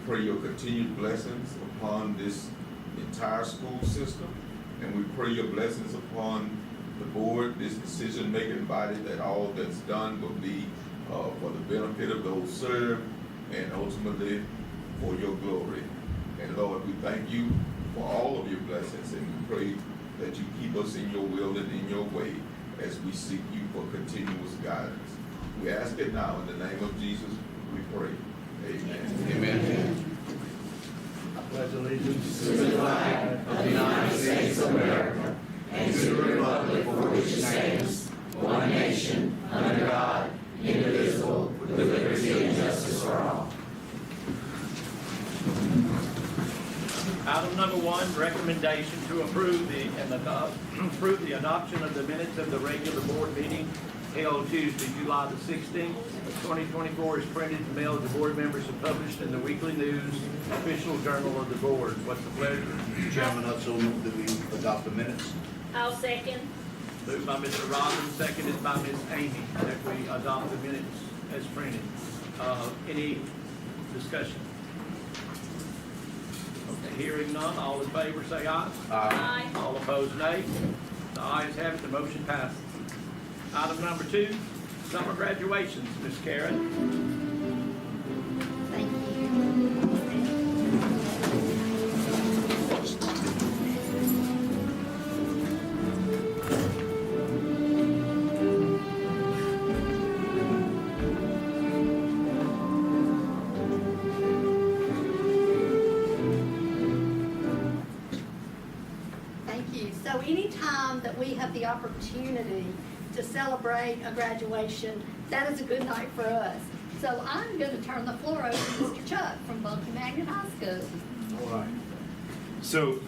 pray your continued blessings upon this entire school system, and we pray your blessings upon the board, this decision-making body, that all that's done will be for the benefit of those served and ultimately for your glory. And Lord, we thank you for all of your blessings, and we pray that you keep us in your will and in your way as we seek you for continuous guidance. We ask it now in the name of Jesus, we pray. Amen. Amen. I pledge allegiance To the flag of the United States of America and to the republic for which it stands, one nation, under God, indivisible, with liberty and justice for all. Item number 1, recommendation to approve the adoption of the minutes of the regular board meeting held Tuesday, July the 16th, 2024, is printed and mailed to board members and published in the Weekly News, official journal of the board. What's the pleasure? Chairman, I so move that we adopt the minutes. I'll second. Moved by Mr. Robbins, seconded by Ms. Amy, that we adopt the minutes as printed. Any discussion? Okay, hearing none, all in favor say aye. Aye. All opposed, nay. The ayes have it, the motion passes. Item number 2, summer graduations. Ms. Karen. Thank you. Thank you. So anytime that we have the opportunity to celebrate a graduation, that is a good night for us. So I'm going to turn the floor over to Mr. Chuck from Bunkie Magnet High School. All right. So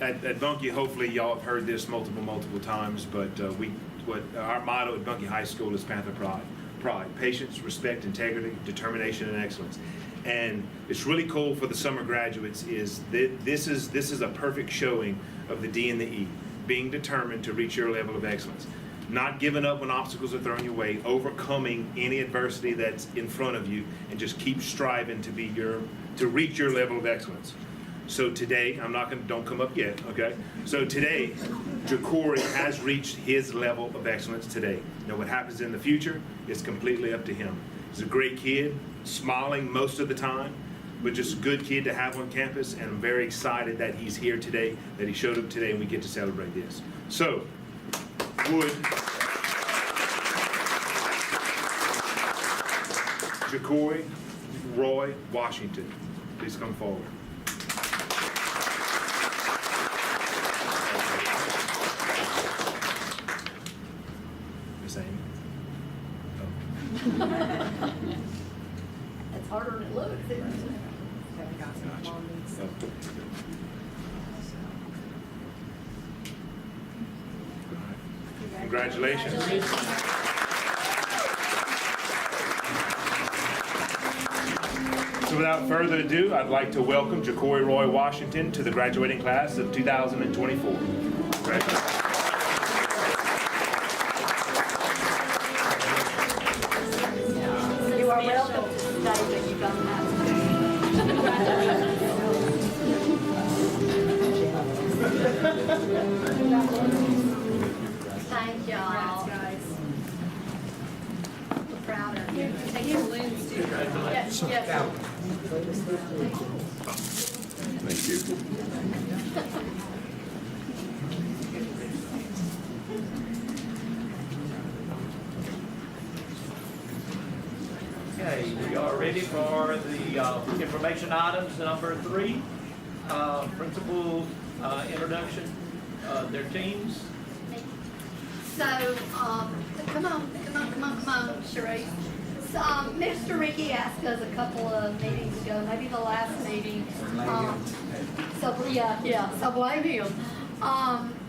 at Bunkie, hopefully y'all have heard this multiple times, but our motto at Bunkie High School is Panther Pride, patience, respect, integrity, determination, and excellence. And it's really cool for the summer graduates is that this is a perfect showing of the D and the E, being determined to reach your level of excellence. Not giving up when obstacles are thrown your way, overcoming any adversity that's in front of you, and just keep striving to reach your level of excellence. So today, don't come up yet, okay? So today, Jacory has reached his level of excellence today. Now what happens in the future is completely up to him. He's a great kid, smiling most of the time, but just a good kid to have on campus, and I'm very excited that he's here today, that he showed up today, and we get to celebrate this. So, would Jacory Roy Washington please come forward? Miss Amy? It's harder than it looks. Congratulations. So without further ado, I'd like to welcome Jacory Roy Washington to the graduating class of 2024. Congratulations. You are welcome to the day that you don't Thank y'all. We're proud of you. Take your balloons too. Yes, yes. Thank you. Okay, we are ready for the information items. Number 3, principal introduction, their teams. So, come on, Sheree. So, Mr. Ricky asked us a couple of meetings ago, maybe the last meeting. So blame him.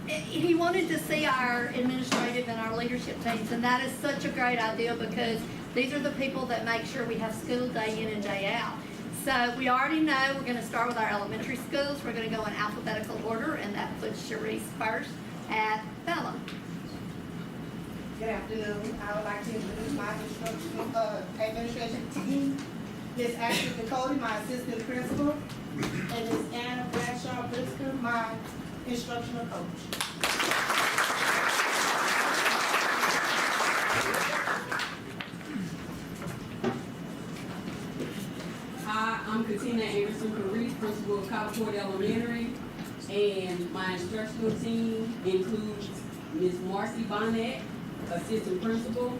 He wanted to see our administrative and our leadership teams, and that is such a great idea because these are the people that make sure we have school day in and day out. So we already know we're going to start with our elementary schools. We're going to go in alphabetical order, and that puts Sharice first at Bella. Good afternoon. I would like to introduce my administration team. Ms. Ashley Nicole, my assistant principal, and Ms. Anna Bradshaw Brisker, my instructional coach. Hi, I'm Katina Anderson Carew, principal of Copperport Elementary, and my instructional team includes Ms. Marcy Bonnet, assistant principal,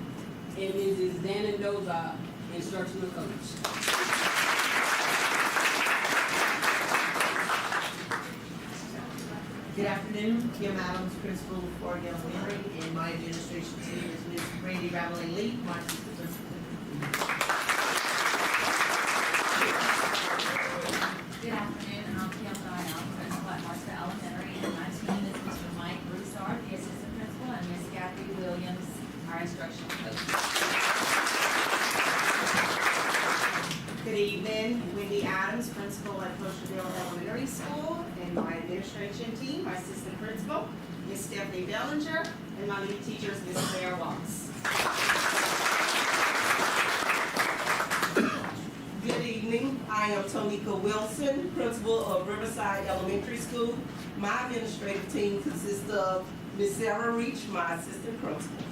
and Mrs. Dana Dozab, instructional coach. Good afternoon, Kim Adams, principal of Fort Elementary, and my administration team is Ms. Brandy Raveling Lee, my assistant principal. Good afternoon, I'm Kim Dial, principal at Marshall Elementary, and my team is Mr. Mike Broussard, the assistant principal, and Ms. Kathy Williams, our instructional coach. Good evening, Wendy Adams, principal at Busherville Elementary School, and my administration team, my assistant principal, Ms. Stephanie Bellinger, and my lead teacher is Ms. Claire Watts. Good evening, I am Tonika Wilson, principal of Riverside Elementary School. My administrative team consists of Ms. Sarah Reach, my assistant principal.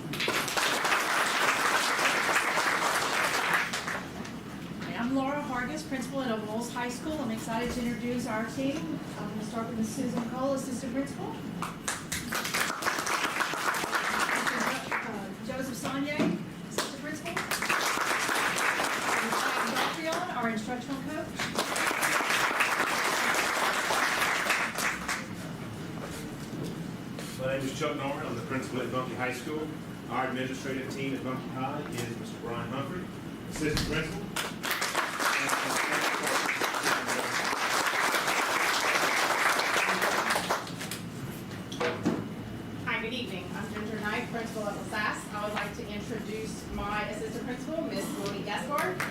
I'm Laura Hargis, principal at Avoyelles High School. I'm excited to introduce our team. I'm going to start with Ms. Susan Cole, assistant principal. Joseph Sonye, assistant principal. Ms. Garfield, our instructional coach. My name is Chuck Norman. I'm the principal at Bunkie High School. Our administrative team at Bunkie High is Mr. Brian Humphrey, assistant principal. Hi, good evening. I'm Ginger Knight, principal at LaSasse. I would like to introduce my assistant principal, Ms. Monique Gaspard, and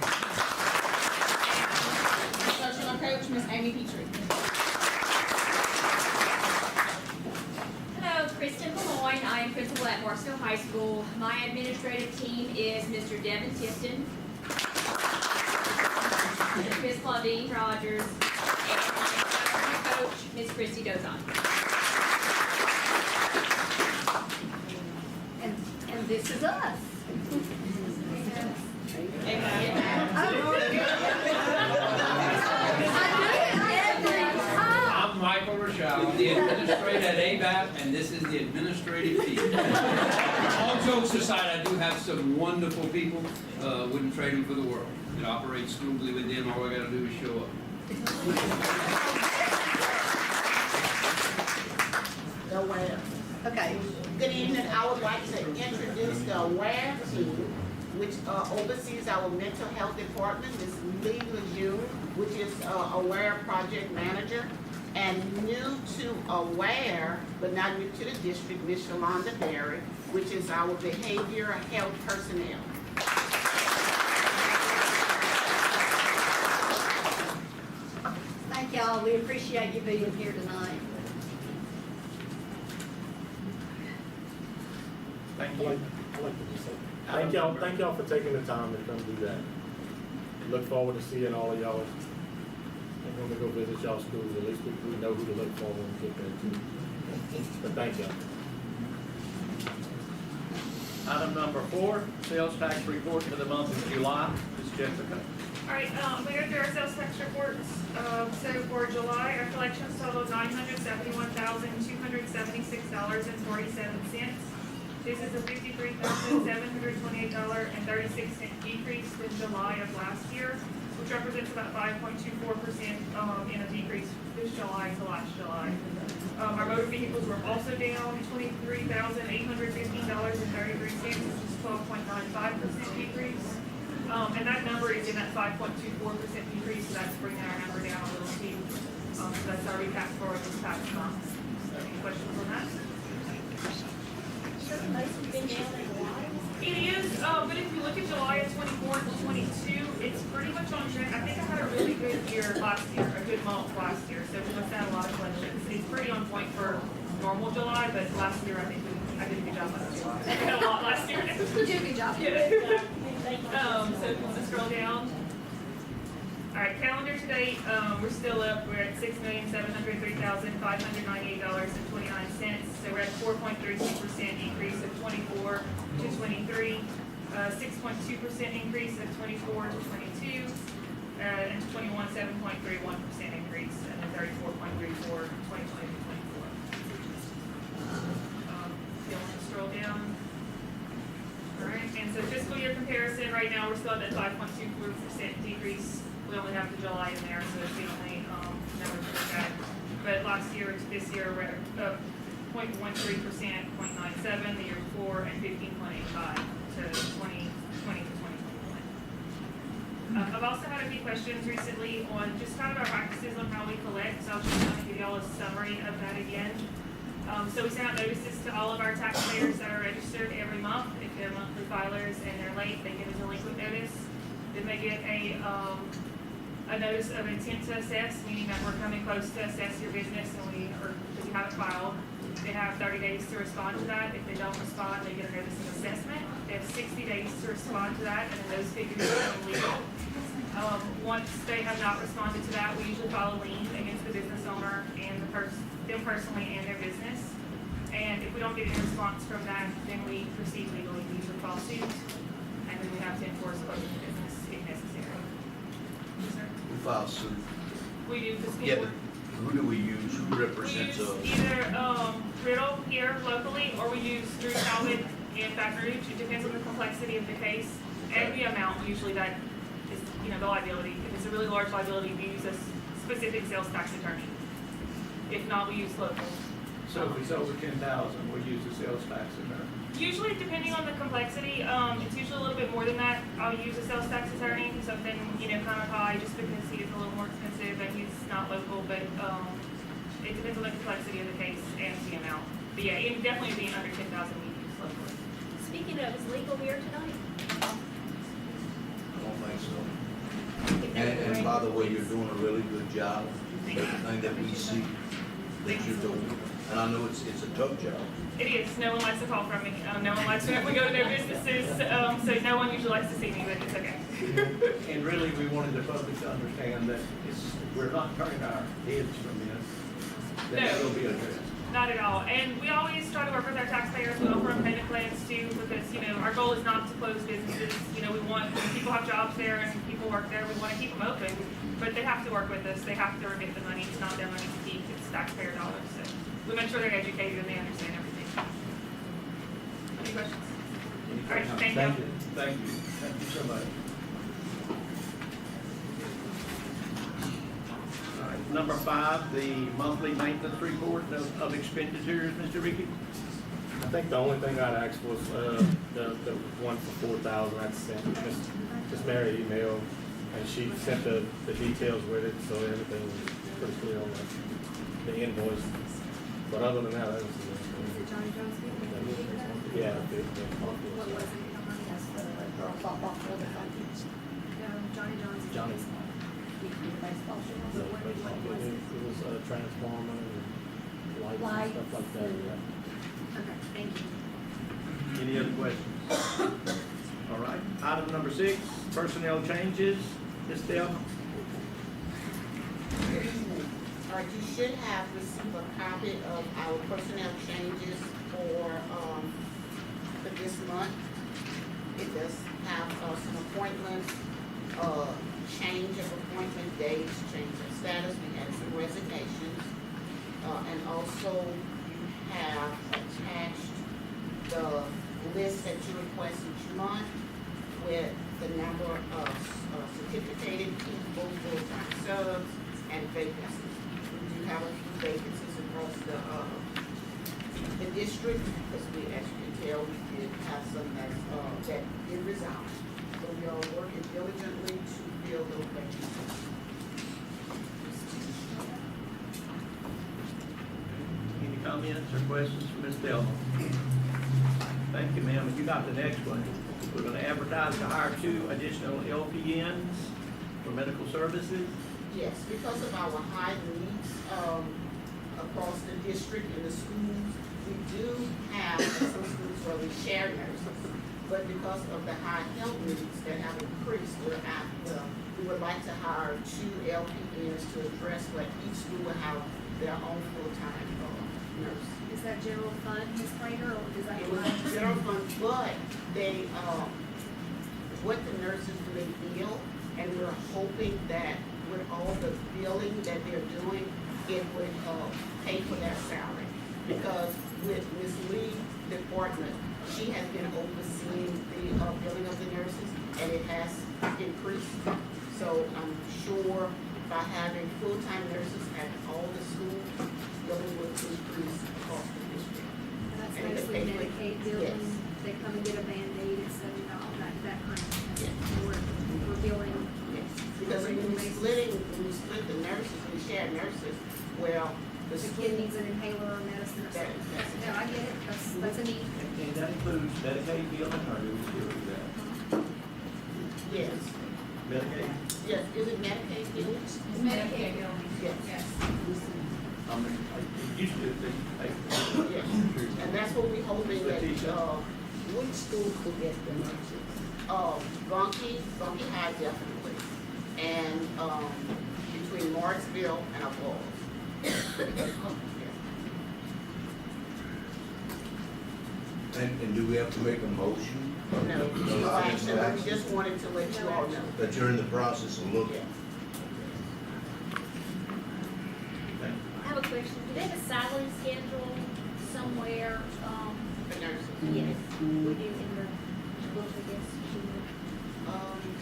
instructional coach, Ms. Amy Petrie. Hello, Kristen Lemoyne. I am principal at Marshall High School. My administrative team is Mr. Devin Tipton, Ms. Claudine Rogers, and my instructional coach, Ms. Christy Dozon. And this is us. I'm Michael Rochelle, the administrator at ABAP, and this is the administrative team. All jokes aside, I do have some wonderful people. Wouldn't trade them for the world. It operates smoothly with them. All I got to do is show up. The WARE. Okay, good evening. I would like to introduce the WARE team, which oversees our mental health department. Ms. Lee Lejeune, which is a WARE project manager. And new to AWARE, but not new to the district, Ms. Shalonda Berry, which is our behavioral health personnel. Thank y'all. We appreciate you being here tonight. Thank I'd you. like to just say, thank y'all for taking the time to come do that. Look forward to seeing all of y'all. I'm gonna go visit y'all schools, at least we know who to look for when we get there too. But thank y'all. Item number 4, sales tax report for the month of July. Ms. Jessica. All right, we go through our sales tax reports. So for July, our collections totaled $971,276.47. This is a $53,728.36 decrease in July of last year, which represents about 5.24% in a decrease this July to last July. Our motor vehicles were also down $23,815.33, which is 12.95% decrease. And that number is in that 5.24% decrease, so that's bringing our number down a little steep. So that's our recap for this past month. So any questions on that? It is, but if you look at July of 24 to 22, it's pretty much on track. I think I had a really good year last year, a good month last year, so we must have a lot of collections. It's pretty on point for normal July, but last year I think I did a good job last year. We had a lot last year. You did a good job. Yeah. So if you want to scroll down. All right, calendar to date, we're still up, we're at $6,703,598.29. So we're at 4.32% increase of 24 to 23, 6.2% increase of 24 to 22, and 21, 7.31% increase, and then 34.34, 2020 to 24. You'll want to scroll down. All right, and so fiscal year comparison, right now, we're still at that 5.24% decrease. We only have the July in there, so it's the only number to look at. But last year to this year, we're at 0.13%, 0.97 the year before, and 15.85 to 2020 to 2021. I've also had a few questions recently on just kind of our practices on how we collect, so I'll just kind of give y'all a summary of that again. So we send out notices to all of our taxpayers that are registered every month. If they're monthly filers and they're late, they get a delinquent notice. Then they get a notice of intent to assess, meaning that we're coming close to assess your business and because you haven't filed. They have 30 days to respond to that. If they don't respond, they get a notice of assessment. They have 60 days to respond to that, and then those figures become legal. Once they have not responded to that, we usually file a lien against the business owner and them personally and their business. And if we don't get any response from that, then we proceed legally. We usually file suit, and then we have to enforce closing the business if necessary. Yes, sir. We file suit. We do fiscal Yeah, court. but who do we use? Who We represents use us? either Riddle here locally, or we use Drew Talbot in Baton Rouge. It depends on the complexity of the case and the amount usually that is, the liability. If it's a really large liability, we use a specific sales tax attorney. If not, we use local. So if it's over 10,000, we use the sales tax attorney. Usually, depending on the complexity, it's usually a little bit more than that. I'll use a sales tax attorney, something, kind of high, just because he is a little more expensive and he's not local, but, it depends on the complexity of the case and the amount. But yeah, it definitely being under 10,000, we use local. Speaking of, is legal here tonight? I don't think so. And by the way, you're doing a really good job. Everything that we see that you're doing. And I know it's a tough job. It is. No one likes to call from me. No one likes when we go to their businesses, so no one usually likes to see me, but it's okay. And really, we wanted the public to understand that we're not turning our heads from this. That No. will be addressed. Not at all. And we always try to work with our taxpayers. We offer them payment plans too, because, our goal is not to close businesses. We want, when people have jobs there and people work there, we want to keep them open. But they have to work with us. They have to remit the money. It's not their money to keep. It's taxpayer dollars. So we make sure they're educated and they understand everything. Any questions? All right, thank you. Thank you. Thank you so much. All right, number 5, the monthly maintenance report of expenditures, Mr. Ricky. I think the only thing I'd ask was, the one for 4,000, that's sent, Miss Mary emailed, and she sent the details with it, so everything was pretty clear on the invoice. But other than that, I was. Johnny Jones? Yeah. What was it? That's the girl softball field or something. Johnny Jones. Johnny. Baseball field. It What was it? was a transformer and lights and Lights stuff like that, yeah. Okay, thank you. Any other questions? All right, item number 6, personnel changes. Ms. Delma? All right, you should have received a copy of our personnel changes for this month. It does have some appointments, change of appointment dates, change of status. We had some resignations. And also you have attached the list that you request each month with the number of certificated people, full-time subs, and vacancies. We do have a few vacancies across the district, because we, as you can tell, we did have some that did resign. So we are working diligently to fill those vacancies. Any comments or questions for Ms. Delma? Thank you, ma'am. You got the next one. We're going to advertise to hire 2 additional LPNs for medical services. Yes, because of our high needs across the district and the schools, we do have some schools where we share nurses, but because of the high health needs that have increased, we we would like to hire 2 LPNs to address what each school will have their own full-time nurse. Is that general fund, Ms. Prater, or is that? It was general fund, but they, what the nurses may bill, and we're hoping that with all the billing that they're doing, it would, pay for their salary. Because with Ms. Lee's department, she has been overseeing the, billing of the nurses, and it has increased. So I'm sure by having full-time nurses at all the schools, billing will increase across the district. That's And mostly they pay- Medicaid billing, Yes. they come and get a Band-Aid at $70, that kind of stuff. Yes. We're billing. Yes, because when we split the nurses, we share nurses, well, the The school. kid needs an inhaler or medicine or That- something. that's- No, I get it, that's a need. And that includes Medicaid billing, or do we still do that? Yes, Medicaid? yes, is it Medicaid billing? Medicaid billing. Yes, I mean, it used to be, yes, and that's what we're hoping that, Letitia. which schools will get the nurses? Bunkie High definitely, and, between Marksville and Avoyelles. And do we have to make a motion? No, actually, we just wanted to let you all know. That you're in the process of looking? Yes. I have a question. Do they have a salary schedule somewhere? The nurses. Yes, we do in the book, I guess.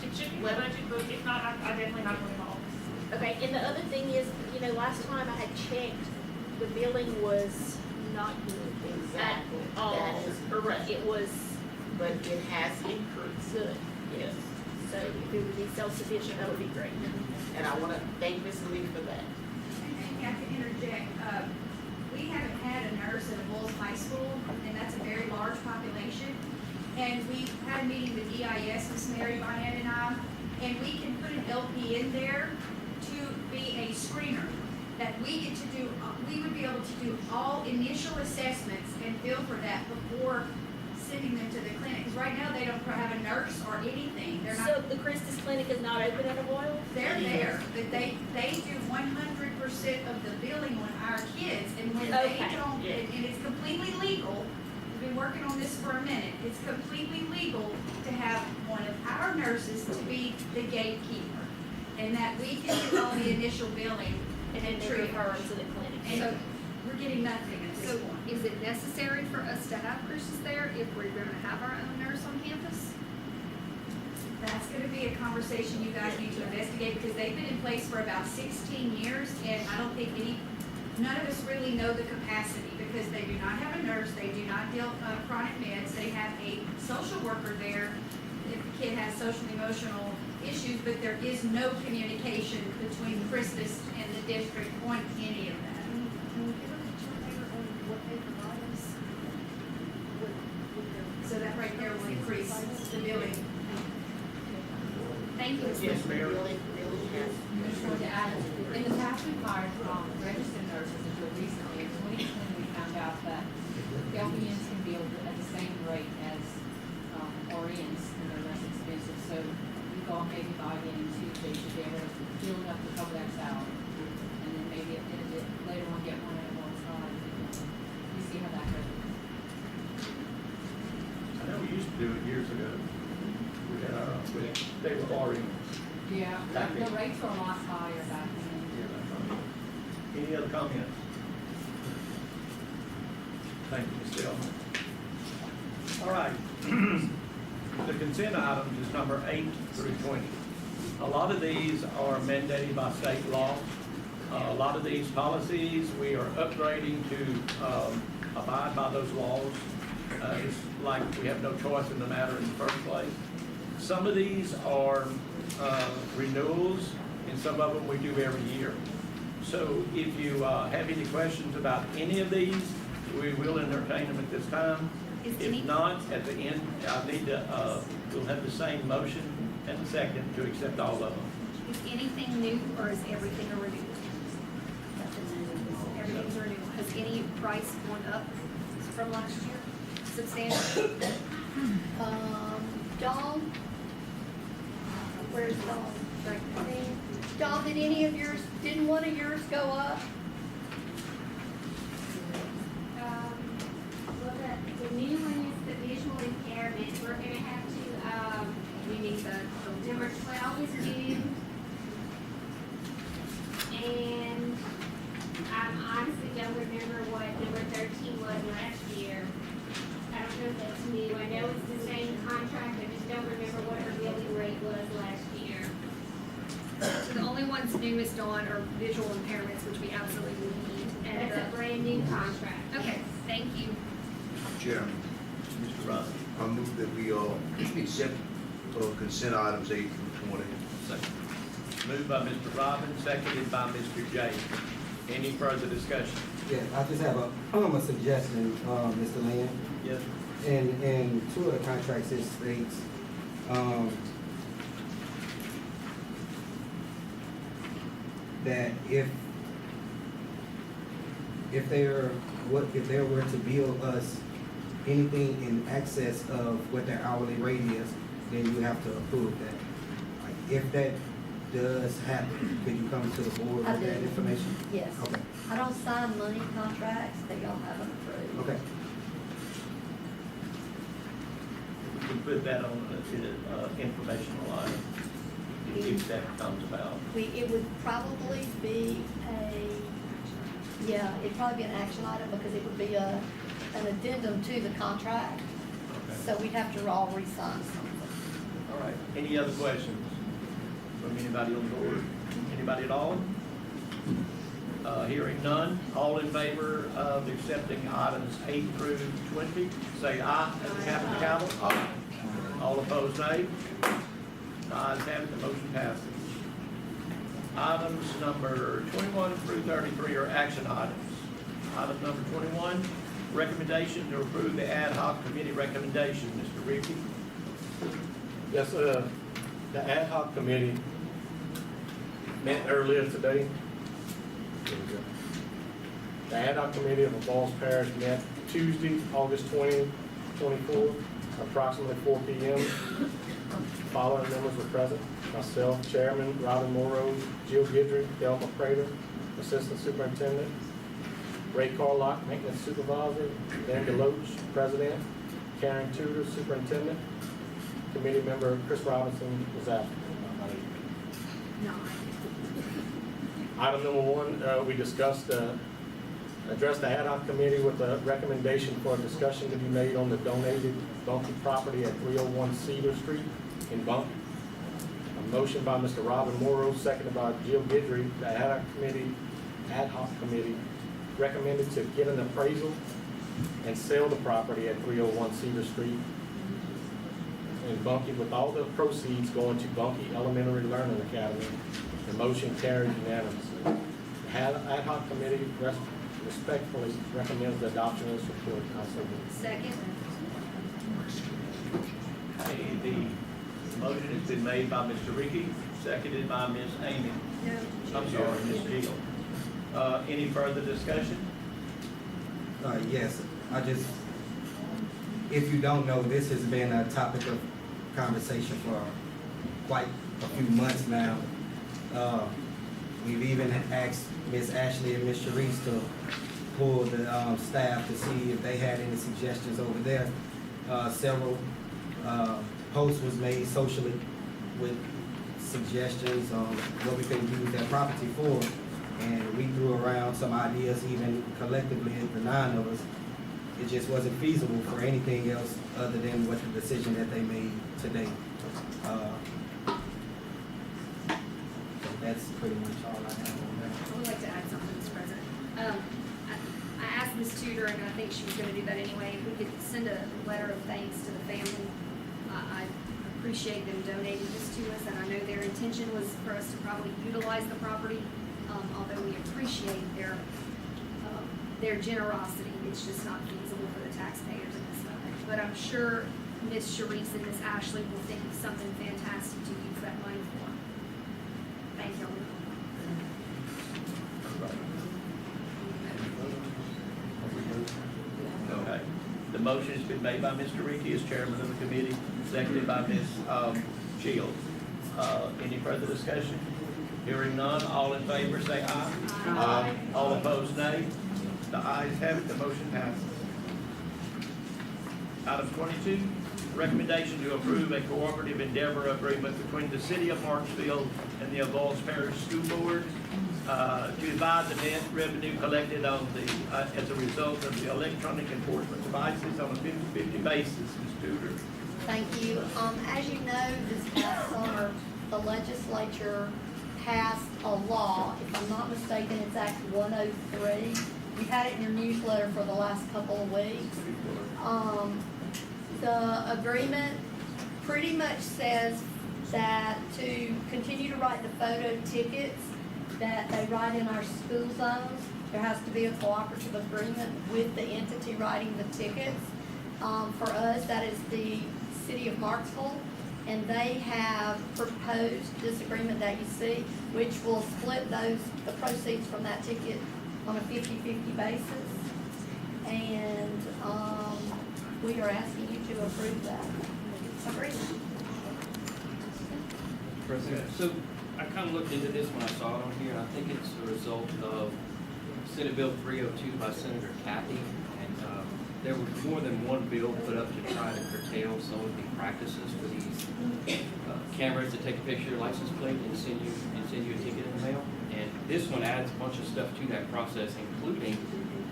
It should be in the budget book, if not, I definitely not going to office. Okay, and the other thing is, you know, last time I had checked, the billing was not good Exactly, at all. that is correct, It was but it has increased. good, yes. So if it would be self-sufficient, that would be great. And I wanna thank Ms. Lee for that. And I can interject, we haven't had a nurse at Avoyelles High School, and that's a very large population. And we had a meeting with EIS, Ms. Mary Barnett and I, and we can put an LP in there to be a screener. That we get to do, we would be able to do all initial assessments and bill for that before sending them to the clinic. Because right now, they don't have a nurse or anything, they're not. So the Christus Clinic is not open at Avoyelles? They're there, but they do 100% of the billing on our kids, and when they Okay. don't, and it's completely legal, we've been working on this for a minute, it's completely legal to have one of our nurses to be the gatekeeper, and that we can do all the initial billing And then they treat refer them to the clinic. And so, we're getting nothing at So this point. is it necessary for us to have Chris's there if we're gonna have our own nurse on campus? That's gonna be a conversation you guys need to investigate, because they've been in place for about 16 years, and I don't think none of us really know the capacity, because they do not have a nurse, they do not deal chronic meds, they have a social worker there if the kid has social and emotional issues, but there is no communication between Christus and the district on any of that. Can we give them a short paper on what they provide us? So that right there will increase the billing. Thank you, Ms. Yes, Mayor. Really, really has. Just wanted to add, in the past, we've hired registered nurses until recently. In 2020, we found out that LPNs can bill at the same rate as RNs, and they're less expensive. So we thought maybe by getting two, they should be able to bill enough to cover that salary. And then maybe at the end of it, later on, get one at one time. We see how that goes. I know we used to do it years ago. We had our, they were already. Yeah, the rates are a lot higher back then. Any other comments? Thank you, Ms. Dillon. All right. The consent items is number 8 through 20. A lot of these are mandated by state law. A lot of these policies, we are upgrading to abide by those laws. It's like we have no choice in the matter in the first place. Some of these are renewals, and some of them we do every year. So if you have any questions about any of these, we will entertain them at this time. If not, at the end, I need to, we'll have the same motion and a second to accept all of them. Is anything new or is everything a renewal? Everything's a renewal. Has any price gone up from last year substantially? Dawn? Where's Dawn? contract thing. John, didn't one of yours go up? Well, the new one is the visual impairment. We're gonna have to, We need the number 12 is new. And I honestly don't remember what number 13 was last year. I don't know if that's new. I know it's the same contract, I just don't remember what her billing rate was last year. So the only ones newest on are visual impairments, which we absolutely need. And That's a brand new contract. okay, thank you. Chairman, Mr. Ross. I move that we accept consent items 8 through 20. Second. Moved by Mr. Robbins, seconded by Mr. J. Any further discussion? Yeah, I just have a suggestion, Mr. Lynn. Yes. In two of the contracts, it states, that if they were to bill us anything in excess of what their hourly rate is, then you have to approve that. Like, if that does happen, could you come to the board I with that do. information? Yes. Okay, I don't sign money contracts that y'all haven't approved. okay. We can put that on the informational item if that comes about. It would probably be it'd probably be an action item because it would be an addendum to the contract. Okay. So we'd have to all re-sign something. All right. Any other questions from anybody on the board? Anybody at all? Hearing none. All in favor of accepting items 8 through 20, say aye at the cap of the gavel. Aye. All opposed, nay. The ayes have it, the motion passes. Items number 21 through 33 are action items. Item number 21, recommendation to approve the ad hoc committee recommendation. Mr. Ricky? Yes, the ad hoc committee met earlier today. There we go. The ad hoc committee of Avoyelles Parish met Tuesday, August 2024, approximately 4 p.m. Following members were present: myself, Chairman Robin Morrow, Jill Guidry, Delma Prater, Assistant Superintendent, Ray Carlock, Maintenance Supervisor, Dan DeLoach, President, Karen Tudor, Superintendent. Committee member Chris Robinson was absent. No. Item number 1, we discussed, addressed the ad hoc committee with a recommendation for a discussion to be made on the donated Bunkie property at 301 Cedar Street in Bunkie. A motion by Mr. Robin Morrow, seconded by Jill Guidry. The ad hoc committee recommended to get an appraisal and sell the property at 301 Cedar Street in Bunkie, with all the proceeds going to Bunkie Elementary Learning Academy. The motion carried unanimously. The ad hoc committee respectfully recommends the adoption of this report. I so move. Second. Okay, the motion has been made by Mr. Ricky, seconded by Ms. Amy. No. I'm sorry, Ms. Jill. Any further discussion? Yes, if you don't know, this has been a topic of conversation for quite a few months now. We've even asked Ms. Ashley and Ms. Sharice to pull the staff to see if they had any suggestions over there. Several posts was made socially with suggestions on what we could use that property for. And we threw around some ideas, even collectively, the 9 of us. It just wasn't feasible for anything else other than what the decision that they made today. So that's pretty much all I have on that. I would like to add something, Mr. President. I asked Ms. Tudor, and I think she was gonna do that anyway, if we could send a letter of thanks to the family. I appreciate them donating this to us, and I know their intention was for us to probably utilize the property, although we appreciate their generosity. It's just not feasible for the taxpayers in this moment. But I'm sure Ms. Sharice and Ms. Ashley will think of something fantastic to use that money for. Thank you. Okay. The motion has been made by Mr. Ricky as chairman of the committee, seconded by Ms. Shields. Any further discussion? Hearing none, all in favor say aye. Aye. All opposed, nay. The ayes have it, the motion passes. Item 22, recommendation to approve a cooperative endeavor agreement between the City of Marksville and the Avoyelles Parish School Board to divide the net revenue collected on the, as a result of the electronic enforcement devices on a 50/50 basis. Ms. Tudor. Thank you. As you know, this past summer, the legislature passed a law, if I'm not mistaken, it's Act 103. You've had it in your newsletter for the last couple of weeks. The agreement pretty much says that to continue to write the photo tickets that they write in our school zones, there has to be a cooperative agreement with the entity writing the tickets. For us, that is the City of Marksville, and they have proposed this agreement that you see, which will split the proceeds from that ticket on a 50/50 basis. And, we are asking you to approve that agreement. President, so I kind of looked into this when I saw it on here, and I think it's a result of Senate Bill 302 by Senator Kathy, and there was more than one bill put up to try to curtail some of the practices for these cameras that take a picture of your license plate and send you a ticket in the mail. And this one adds a bunch of stuff to that process, including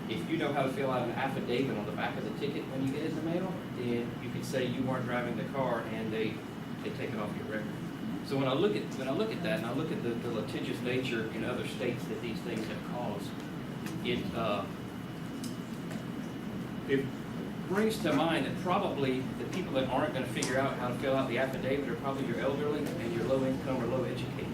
if you know how to fill out an affidavit on the back of the ticket when you get it in the mail, then you can say you weren't driving the car and they take it off your record. So when I look at that and I look at the litigious nature in other states that these things have caused, it brings to mind that probably the people that aren't going to figure out how to fill out the affidavit are probably your elderly and your low income or low educated.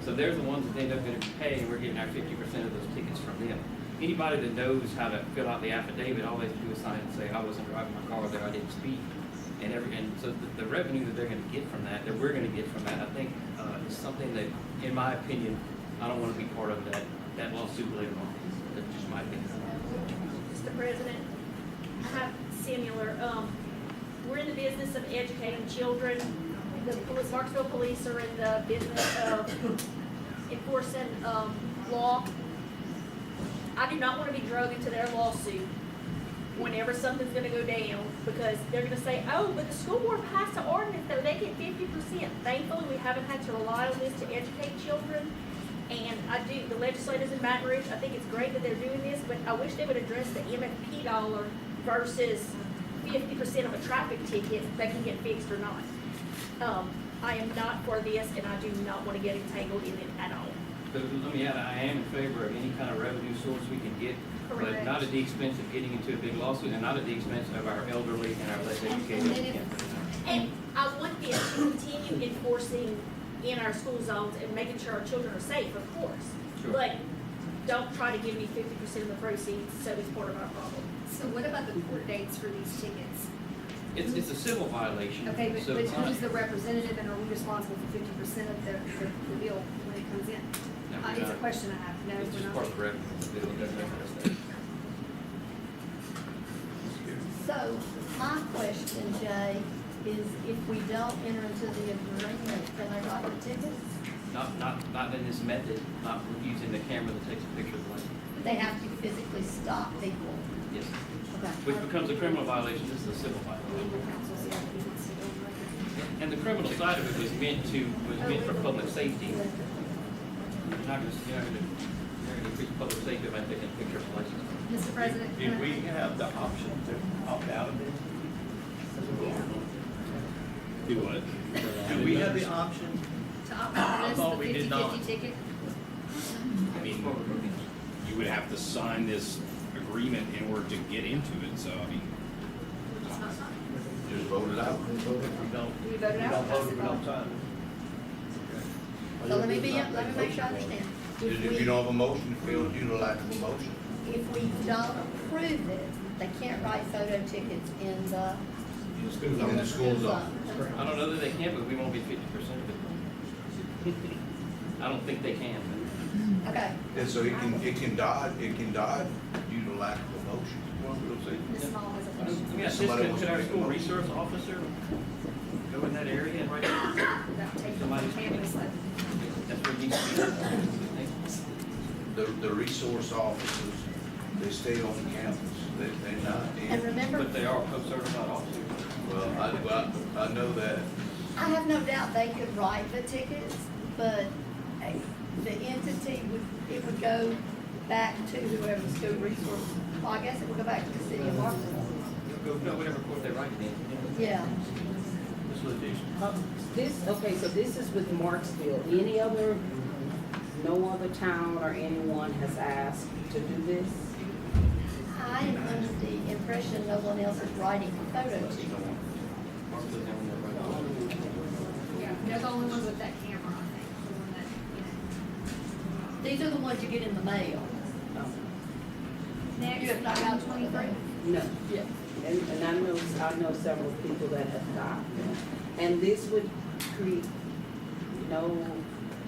So they're the ones that end up going to pay, and we're getting our 50% of those tickets from them. Anybody that knows how to fill out the affidavit, all they have to do is sign and say, I wasn't driving my car there, I didn't speed. And so the revenue that they're going to get from that we're going to get from that, I think is something that, in my opinion, I don't want to be part of that lawsuit later on. That's just my opinion. Mr. President, I have similar, we're in the business of educating children. The Marksville Police are in the business of enforcing law. I do not want to be drug into their lawsuit whenever something's going to go down, because they're going to say, oh, but the school board passed an ordinance that they get 50%. Thankfully, we haven't had to rely on this to educate children. And the legislators in Baton Rouge, I think it's great that they're doing this, but I wish they would address the MFP dollar versus 50% of a traffic ticket that can get fixed or not. I am not for this, and I do not want to get entangled in it at all. So let me add, I am in favor of any kind of revenue source we can get, but not at the expense of getting into a big lawsuit, and not at the expense of our elderly and our less educated. And I want this to continue enforcing in our school zones and making sure our children are safe, of course. Sure. But don't try to give me 50% of the proceeds, so it's part of our problem. So what about the court dates for these tickets? It's a civil violation. Okay, but so it's not- who's the representative, and are we responsible for 50% of the bill when it comes in? No, we're It's a not. question I have. No, It's we're just not. part of the revenue. It doesn't address that. So, my question, Jay, is if we don't enter into the agreement, can they write the tickets? Not in this method, not using the camera that takes a picture of the license. They have to physically stop people. Yes. Okay. Which becomes a criminal violation, this is a civil violation. And the criminal side of it was meant for public safety. You're not gonna increase public safety by taking a picture of the license. Mr. President. Did we have the option to opt out of it? Do what? Do we have the option? To opt I out of thought this, we the did not. 50/50 ticket? I mean, you would have to sign this agreement in order to get into it, so I mean, Just vote it out. We don't, We we voted out? don't vote, we don't sign So let me make sure I understand. If you don't have a motion, Phil, you don't like a motion. If we don't approve it, they can't write photo tickets in the. In the school zone. I don't know that they can, but we won't get 50% of it. I don't think they can. Okay. And so it can die due to lack of a motion. Ms. Small has a question. Let me ask this, could our school resource officer go in that area and write somebody's campus. That's where it needs to be. The resource officers, they stay on campus, they're not in. And remember, But they are co-certified officers. Well, I know that. I have no doubt they could write the tickets, but the entity it would go back to whoever the school resource, well, I guess it would go back to the city of Martinsville. Go, whatever court they write it in. Yeah. Ms. Letitia. Okay, so this is with Marksville. No other town or anyone has asked to do this? I am under the impression no one else is writing the photo to. Yeah, they're the only ones with that camera, I think, the one that, These are the ones you get in the mail. Next. You have not got 23? No. Yeah. And I know several people that have got them. And this would create no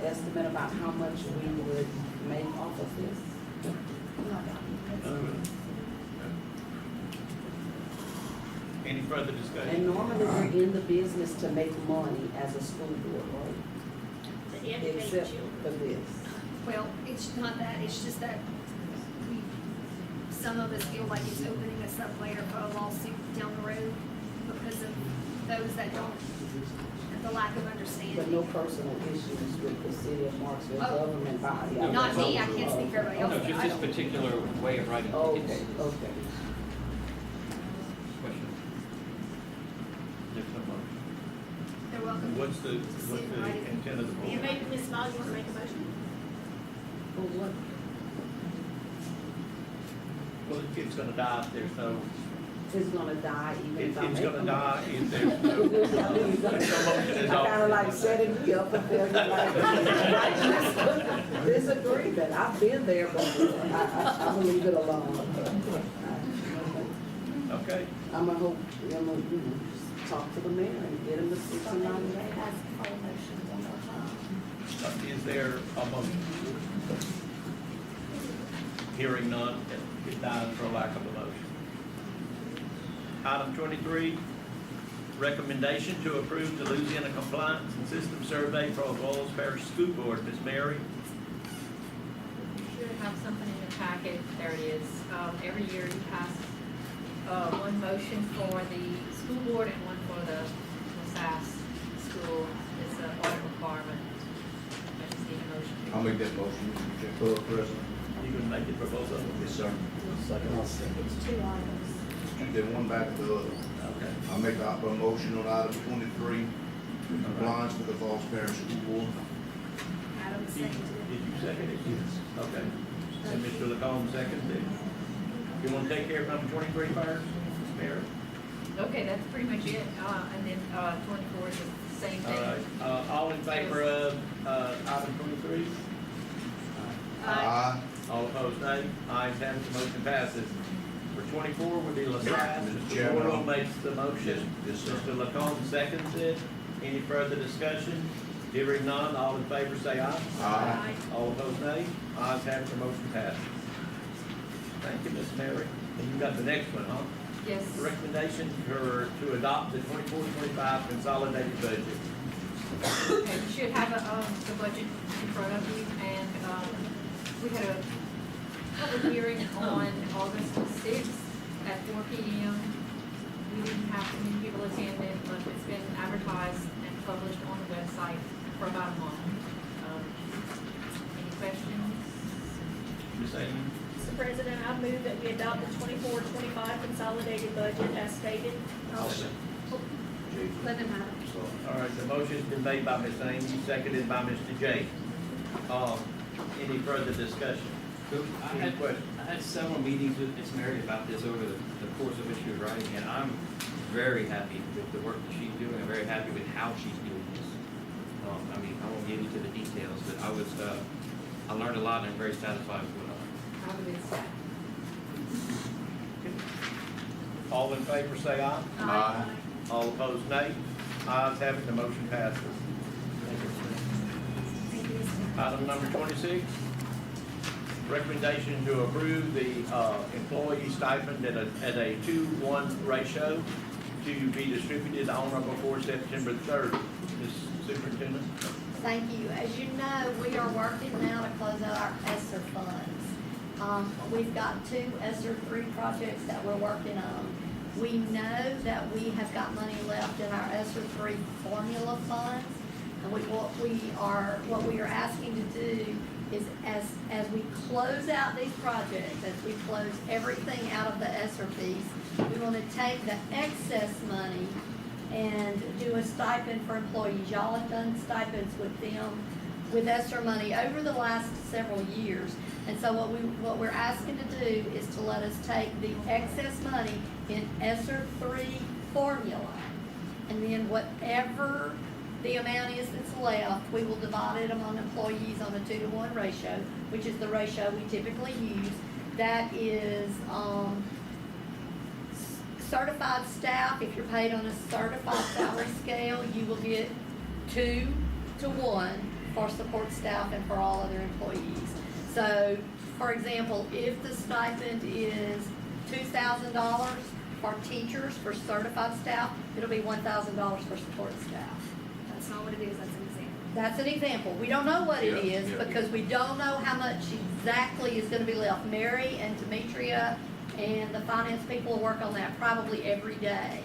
estimate about how much we would make off of this? Any further discussion? And normally we're in the business to make money as a school board, right? to educate Except children. for this. Well, it's not that, it's just that some of us feel like it's opening us up later for a lawsuit down the road because of those that don't, the lack of understanding. But no personal issues with the city of Marksville Oh. government body? Not me, I can't speak for everybody else. No, just I this don't- particular way of writing Okay, tickets. okay. Question? There's no motion. They're welcome. What's the intent of the You board? make, Ms. Boggs, you want to make a motion? Well, what? Well, it's gonna die if there's no, It's gonna die even if I make it's gonna them. die if there's no, there's no motion is I kinda offered. like setting me up and feeling like, this agreement, I've been there, but I'm gonna leave it alone. Okay, I'm gonna hope, talk to the mayor and get him to 69 days. Ask for a motion one more time. is there a motion? Hearing none, it dies for lack of a motion. Item 23, recommendation to approve the Louisiana Compliance and System Survey for Avoyelles Parish School Board. Ms. Mary? You should have something in the packet. There it is. Every year you pass one motion for the school board and one for the SAS school. It's an audit requirement. I just need a motion. I'll make that motion, Mr. President. You can make it for both of them? Yes, sir. It's 2 items. Then one back to the other. Okay. I'll make a motion on item 23, compliance with the Falls Parish School Board. Adam Did seconded. you second it? Yes. Okay. And Mr. Lacombe seconded it. You want to take care of number 23 first, Ms. Mary? Okay, that's pretty much it. And then 24 is the same All thing. right, all in favor of, item 23? Aye. All opposed, nay. Ayes have it, the motion passes. For 24 would be LaSalle. Mr. Mr. Chairman. Morrow makes the motion. Yes, sir. Mr. Lacombe seconds it. Any further discussion? Hearing none, all in favor say aye. Aye. All opposed, nay. Ayes have it, the motion passes. Thank you, Ms. Mary. And you got the next one, huh? Yes. Recommendation to adopt the 24-25 consolidated budget. Okay, you should have the budget in front of you, and we had a public hearing on August 6th at 4 p.m. We didn't have too many people attend it, but it's been advertised and published on the website for about a month. Any questions? Ms. Amy? Mr. President, I move that we adopt the 24-25 consolidated budget as stated. Let them have it. All right, the motion's been made by Ms. Amy, seconded by Mr. Jay. Any further discussion? I Any questions? had several meetings with Ms. Mary about this over the course of which she was writing, and I'm very happy with the work that she's doing. I'm very happy with how she's doing this. I mean, I won't get into the details, but I learned a lot and I'm very satisfied with what I learned. How do we start? All in favor say aye. Aye. All opposed, nay. Ayes have it, the motion passes. Item number 26, recommendation to approve the employee stipend at a 2-1 ratio to be distributed on or before September 3rd. Ms. Superintendent? Thank you. As you know, we are working now to close out our ESSER funds. We've got 2 ESSER 3 projects that we're working on. We know that we have got money left in our ESSER 3 formula funds. And what we are asking to do is as we close out these projects, as we close everything out of the ESSER piece, we want to take the excess money and do a stipend for employees. Y'all have done stipends with them, with ESSER money over the last several years. And so what we're asking to do is to let us take the excess money in ESSER 3 formula, and then whatever the amount is that's left, we will divide it among employees on a 2-to-1 ratio, which is the ratio we typically use. That is, certified staff, if you're paid on a certified salary scale, you will get 2 to 1 for support staff and for all other employees. So, for example, if the stipend is $2,000 for teachers, for certified staff, it'll be $1,000 for support staff. That's not what it is, that's an example. That's an example. We don't know what it is because we don't know how much exactly is gonna be left. Mary and Demetria and the finance people will work on that probably every day.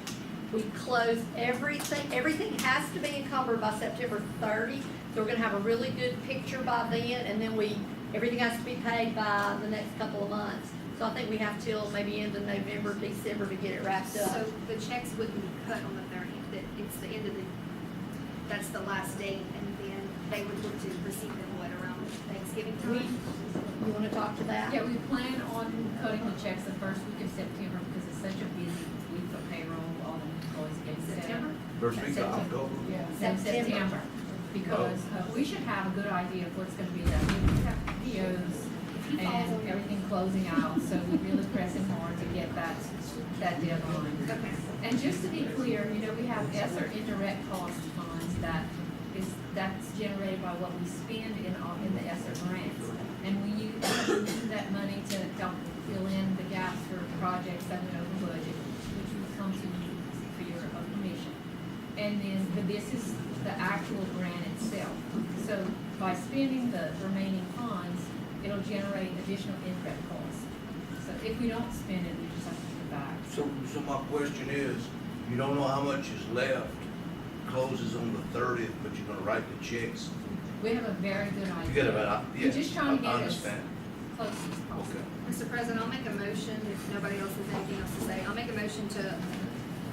We close everything has to be encumbered by September 30, so we're gonna have a really good picture by then, and then everything has to be paid by the next couple of months. So I think we have till maybe end of November, December to get it wrapped up. So the checks wouldn't be cut on the 30th, that it's the end of that's the last date, and then they would look to receive them, around Thanksgiving time? You wanna talk to that? Yeah, we plan on cutting the checks the first week of September because it's such a busy week for payroll, all the employees get September? First week of October? Yeah, September. Because we should have a good idea of what's gonna be there. We have POs and everything closing out, so we're really pressing hard to get that deadline. Okay. And just to be clear, we have ESSER indirect cost funds that's generated by what we spend in the ESSER grants. And we use that money to help fill in the gaps for projects that went over budget, which will come to you for your permission. But this is the actual grant itself. So by spending the remaining funds, it'll generate additional indirect costs. So if we don't spend it, we just have to give it back. So my question is, you don't know how much is left, closes on the 30th, but you're gonna write the checks? We have a very good idea. You get about, yeah, We're just trying to get I as understand. close as possible. Okay. Mr. President, I'll make a motion, if nobody else has anything else to say, I'll make a motion to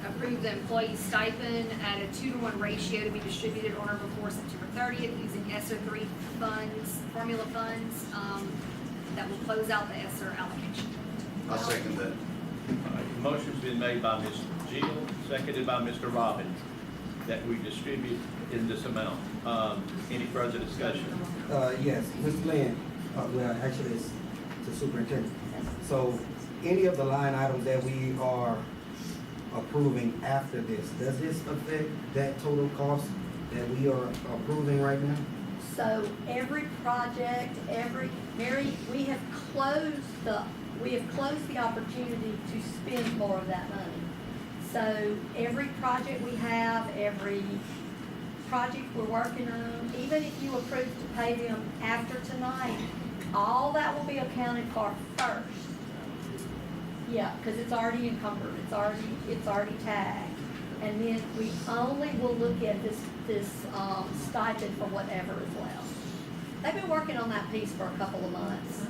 approve the employee stipend at a 2-to-1 ratio to be distributed on or before September 30th using ESSER 3 funds, formula funds, that will close out the ESSER allocation. I second that. All right, the motion's been made by Ms. Jill, seconded by Mr. Robbins, that we distribute in this amount. Any further discussion? Yes, Mr. Lynn, well, actually, it's the superintendent. So, any of the line items that we are approving after this, does this affect that total cost that we are approving right now? So every project, Mary, we have closed the opportunity to spend more of that money. So every project we have, every project we're working on, even if you approve to pay them after tonight, all that will be accounted for first. Yeah, because it's already encumbered, it's already tagged. And then we only will look at this stipend for whatever is left. They've been working on that piece for a couple of months.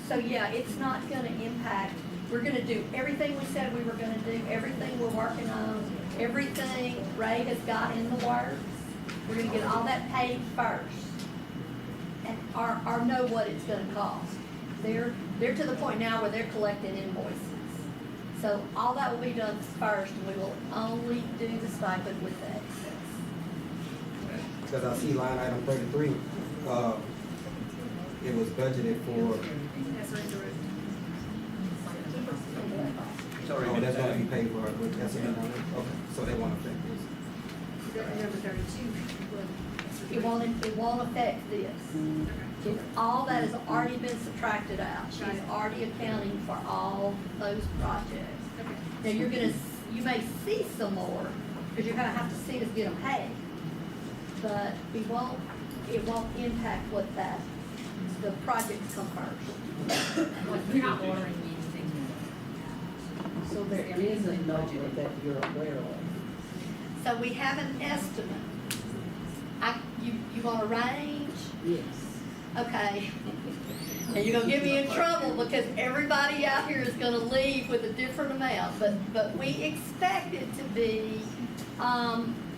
So yeah, it's not gonna impact, we're gonna do everything we said we were gonna do, everything we're working on, everything Ray has got in the works. We're gonna get all that paid first. And or know what it's gonna cost. They're to the point now where they're collecting invoices. So all that will be done first, and we will only do the stipend with the excess. Because I see line item 33, it was budgeted for, ESSER indirect. oh, that's gonna be paid for, that's in, okay, so they won't affect this. Number 32. It won't affect this. All that has already been subtracted out. She's already accounting for all those projects. Okay. Now, you may see some more, because you're gonna have to see us get them paid. But it won't impact the projects come first. Like, we're not ordering anything new. So there is a number that you're aware of. So we have an estimate. You want a range? Yes. Okay. And you're gonna get me in trouble because everybody out here is gonna leave with a different amount, but we expect it to be,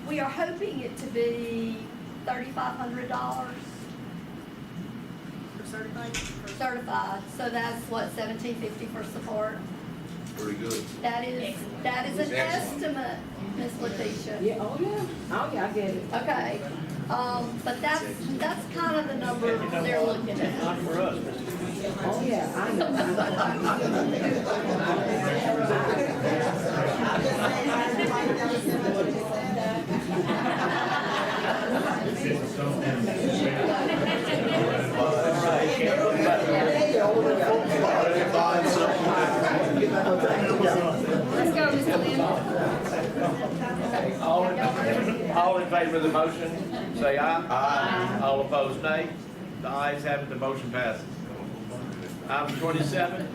we are hoping it to be $3,500. For certified? Certified, so that's what, $1,750 for support? Pretty good. That is an estimate, Ms. Letitia. Yeah, oh yeah, I get it. Okay, but that's kind of the number they're looking at. Not for us, Mr. Oh yeah, I know. Let's go, Mr. Lynn. All in favor of the motion, say aye. Aye. All opposed, nay. The ayes have it, the motion passes. Item 27,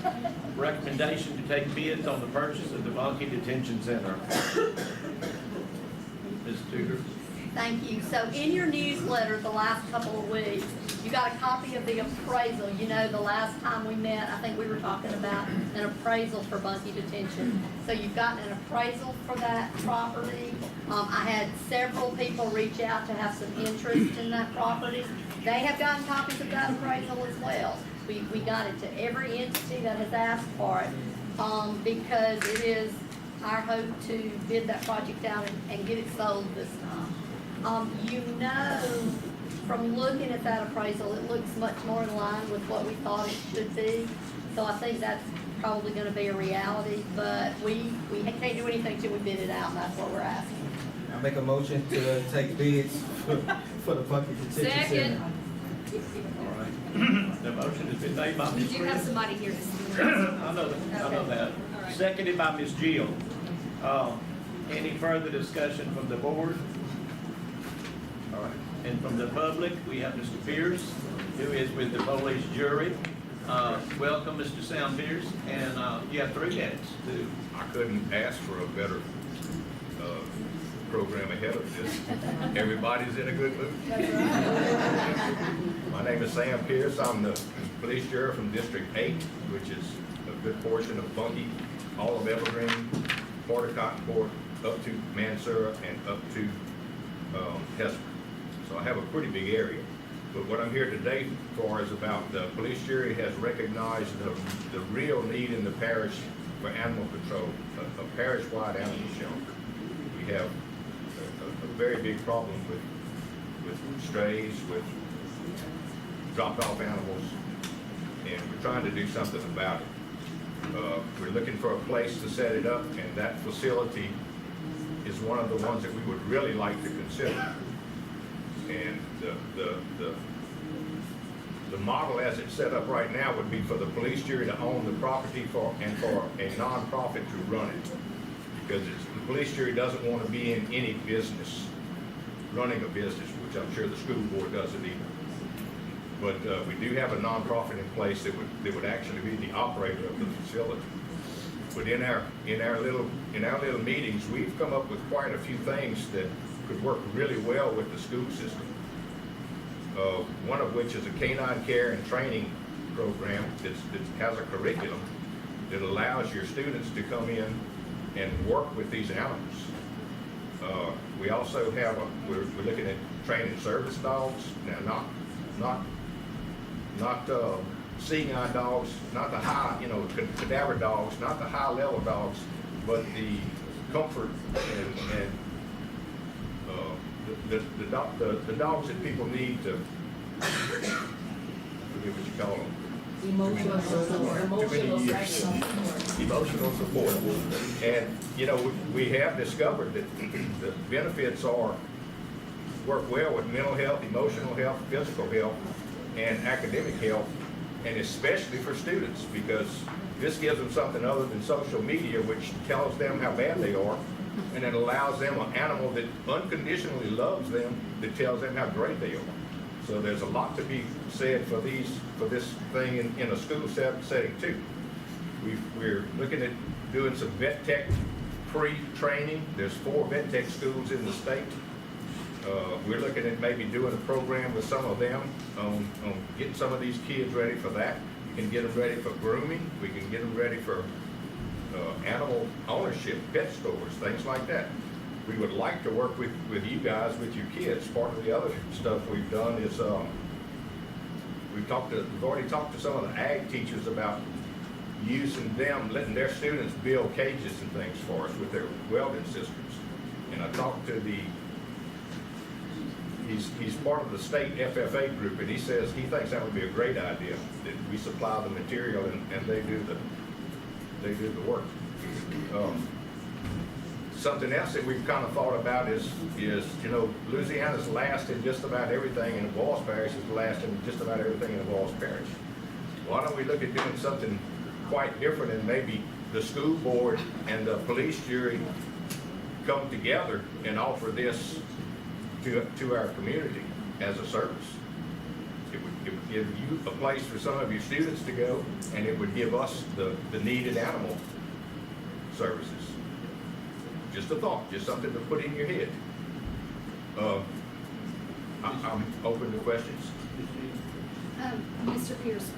recommendation to take bids on the purchase of the Monkey Detention Center. Ms. Tudor. Thank you. So in your newsletter the last couple of weeks, you got a copy of the appraisal. You know, the last time we met, I think we were talking about an appraisal for Bunkie Detention. So you've gotten an appraisal for that property. I had several people reach out to have some interest in that property. They have gotten copies of that appraisal as well. We got it to every entity that has asked for it, because it is our hope to bid that project out and get it sold this time. You know, from looking at that appraisal, it looks much more in line with what we thought it should be. So I think that's probably gonna be a reality, but we can't do anything till we bid it out, and that's what we're asking. I make a motion to take bids for the Bunkie Detention Center. All right. The motion has been made by We Ms. do have Reed. somebody here to speak. I know that. All right. Seconded by Ms. Jill. Any further discussion from the board? All right. And from the public, we have Mr. Pierce, who is with the police jury. Welcome, Mr. Sam Pierce, and you have 3 minutes to. I couldn't ask for a better program ahead of this. Everybody's in a good mood. My name is Sam Pierce. I'm the police juror from District 8, which is a good portion of Bunkie, all of Evergreen, part of Cottonport, up to Mansura, and up to Hesper. So I have a pretty big area. But what I'm here today for is about the police jury has recognized the real need in the parish for animal control, a parish-wide animal shelter. We have a very big problem with strays, with dropped-off animals, and we're trying to do something about it. We're looking for a place to set it up, and that facility is one of the ones that we would really like to consider. And the model as it's set up right now would be for the police jury to own the property and for a nonprofit to run it. Because the police jury doesn't want to be in any business, running a business, which I'm sure the school board doesn't either. But we do have a nonprofit in place that would actually be the operator of the facility. But in our little meetings, we've come up with quite a few things that could work really well with the school system. One of which is a canine care and training program that has a curriculum that allows your students to come in and work with these animals. We also have we're looking at training service dogs. Now, not seeing-eye dogs, not the high, cadaver dogs, not the high-level dogs, but the comfort and the dogs that people need to, I forget what you call them. Emotional support. Emotional support. And, we have discovered that the benefits work well with mental health, emotional health, physical health, and academic health, and especially for students, because This gives them something other than social media, which tells them how bad they are, and it allows them an animal that unconditionally loves them, that tells them how great they are. So there's a lot to be said for this thing in a school setting too. We're looking at doing some vet tech pre-training. There's 4 vet tech schools in the state. We're looking at maybe doing a program with some of them on getting some of these kids ready for that. We can get them ready for grooming. We can get them ready for animal ownership, pet stores, things like that. We would like to work with you guys, with your kids. Part of the other stuff we've done is we've already talked to some of the ag teachers about using them, letting their students build cages and things for us with their welding systems. And I talked to he's part of the state FFA group, and he says he thinks that would be a great idea, that we supply the material and they do the work. Something else that we've kind of thought about is Louisiana's last in just about everything, and Avoyelles Parish is last in just about everything in Avoyelles Parish. Why don't we look at doing something quite different, and maybe the school board and the police jury come together and offer this to our community as a service. It would give you a place for some of your students to go, and it would give us the needed animal services. Just a thought, just something to put in your head. I'm open to questions. Mr. Pierce,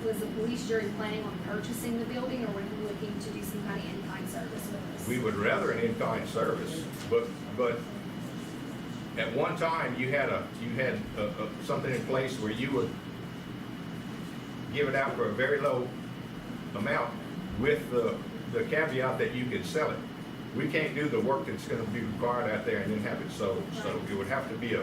was the police jury planning on purchasing the building, or were you looking to do some kind of in-kind service with us? We would rather an in-kind service, but at one time you had something in place where you would give it out for a very low amount with the caveat that you could sell it. We can't do the work that's going to be required out there and then have it sold. So it would have to be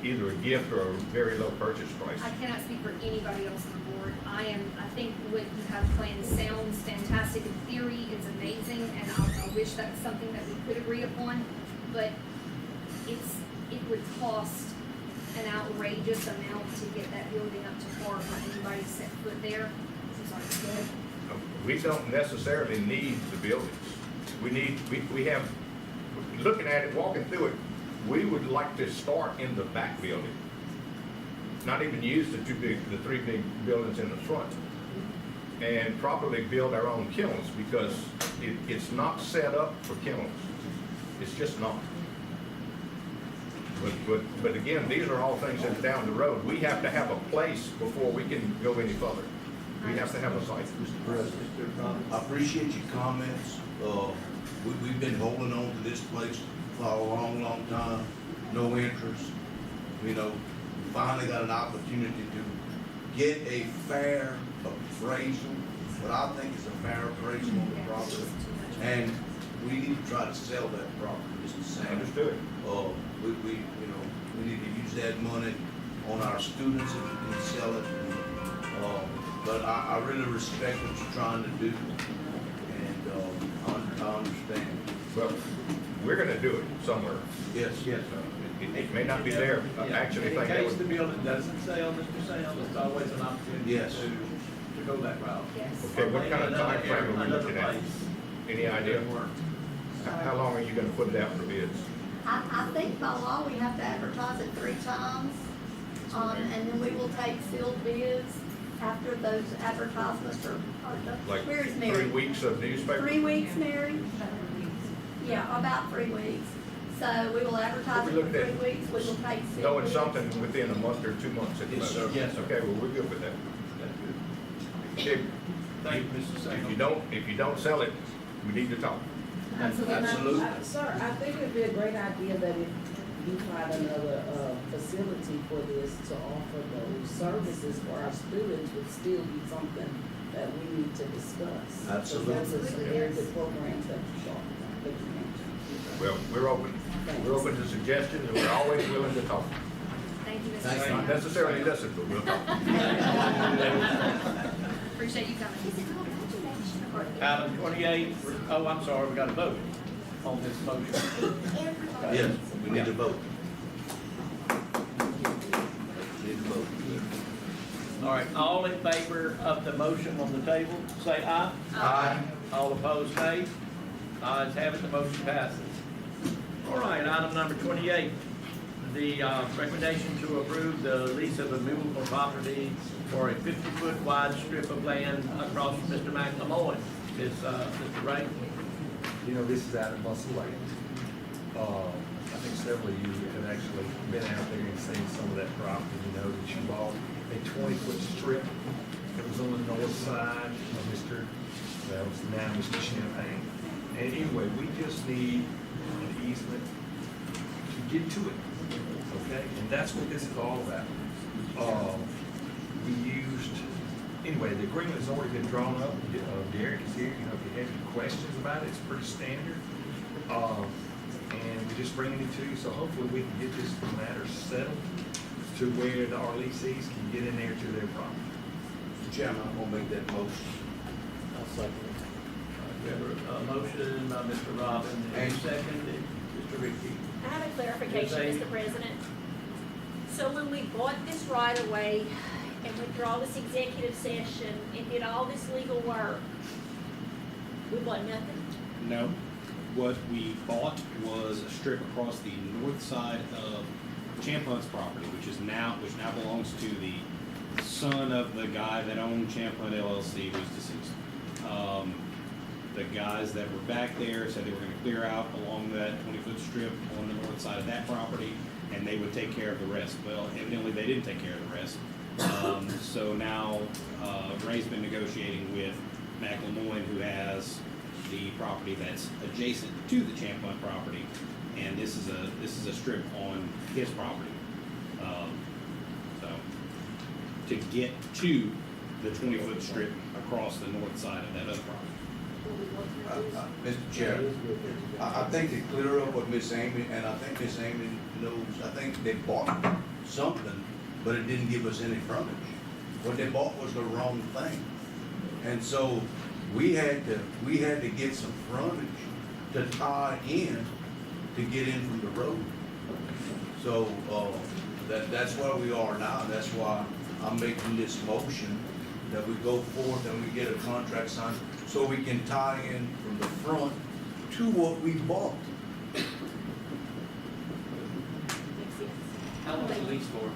either a gift or a very low purchase price. I cannot speak for anybody else on the board. I think what you have planned sounds fantastic in theory. It's amazing, and I wish that was something that we could agree upon. But it would cost an outrageous amount to get that building up to par for anybody to set foot there. So sorry, We don't necessarily need the buildings. We have, looking at it, walking through it, we would like to start in the back building. Not even use the 3 big buildings in the front. And properly build our own kennels, because it's not set up for kennels. It's just not. But again, these are all things that are down the road. We have to have a place before we can go any further. We have to have a site. Mr. President, I appreciate your comments. We've been holding on to this place for a long, long time. No interest. We finally got an opportunity to get a fair appraisal, what I think is a fair appraisal on the property. And we need to try to sell that property, Mr. Sam. Understood. We need to use that money on our students if we can sell it. But I really respect what you're trying to do, and I understand. Well, we're going to do it somewhere. Yes. It may not be there. I actually think that In case would. the building doesn't sell, Mr. Sam, it's always an opportunity Yes. to go that route. yes. Okay, what kind of time frame are we Another looking at? place. Any idea? How long are you going to put it out for bids? I think by law, we have to advertise it 3 times, and then we will take sealed bids after those advertisements are done. Like Where is Mary? 3 weeks of newspaper? 3 weeks, Mary? Yeah, about 3 weeks. So we will advertise it for 3 weeks, we will take sealed Knowing bids. something within a month or 2 months at the Yes, most? sir. Yes, sir. Okay, well, we're good with that. Thank you, Mr. Sam. If you don't sell it, we need to talk. Absolutely. Sir, I think it'd be a great idea that if you find another facility for this to offer those services for our students would still be something that we need to discuss. Absolutely. Because there's some very good programs that you mentioned. Well, we're open. We're open to suggestions, and we're always willing to talk. Thank you, Mr. Thank you. Not Sam. necessarily listen, but we'll talk. Appreciate you coming. Item 28, I'm sorry, we got to vote on this motion. Yes, we need to vote. Need to vote. All right, all in favor of the motion on the table, say aye. Aye. All opposed, nay. Ayes have it, the motion passes. All right, item number 28, the recommendation to approve the lease of a movable property for a 50-foot wide strip of land across from Mr. McLemoyne. Mr. Ray? You know, this is out at Muscle Lake. I think several of you have actually been out there and seen some of that property. You know that you bought a 20-foot strip that was on the north side of that was now Mr. Champagne. And anyway, we just need an easement to get to it, okay? And that's what this is all about. Anyway, the agreement has already been drawn up. Derek is here, you know, if you have any questions about it, it's pretty standard. And we're just bringing it to you, so hopefully we can get this matter settled to where our lessees can get in there to their property. Mr. Chairman, I'm gonna make that motion. I'll second it. We have a motion by Mr. Robin, and second, Mr. Ricky. I have a clarification, Yes, Mr. President. So when we bought this right away and withdrew all this executive session and did all this legal work, we bought nothing? No. What we bought was a strip across the north side of Champ Hunt's property, which now belongs to the son of the guy that owned Champ Hunt LLC, who's deceased. The guys that were back there said they were gonna clear out along that 20-foot strip on the north side of that property, and they would take care of the rest. Well, evidently they didn't take care of the rest. So now, Ray's been negotiating with McLemoyne, who has the property that's adjacent to the Champ Hunt property, and this is a strip on his property. So to get to the 20-foot strip across the north side of that other property. Mr. Chair, I think to clear up what Miss Amy, and I think Miss Amy knows, I think they bought something, but it didn't give us any frontage. What they bought was the wrong thing. And so we had to get some frontage to tie in to get in from the road. So, that's where we are now. That's why I'm making this motion that we go forth and we get a contract signed so we can tie in from the front to what we bought. How long is the lease for?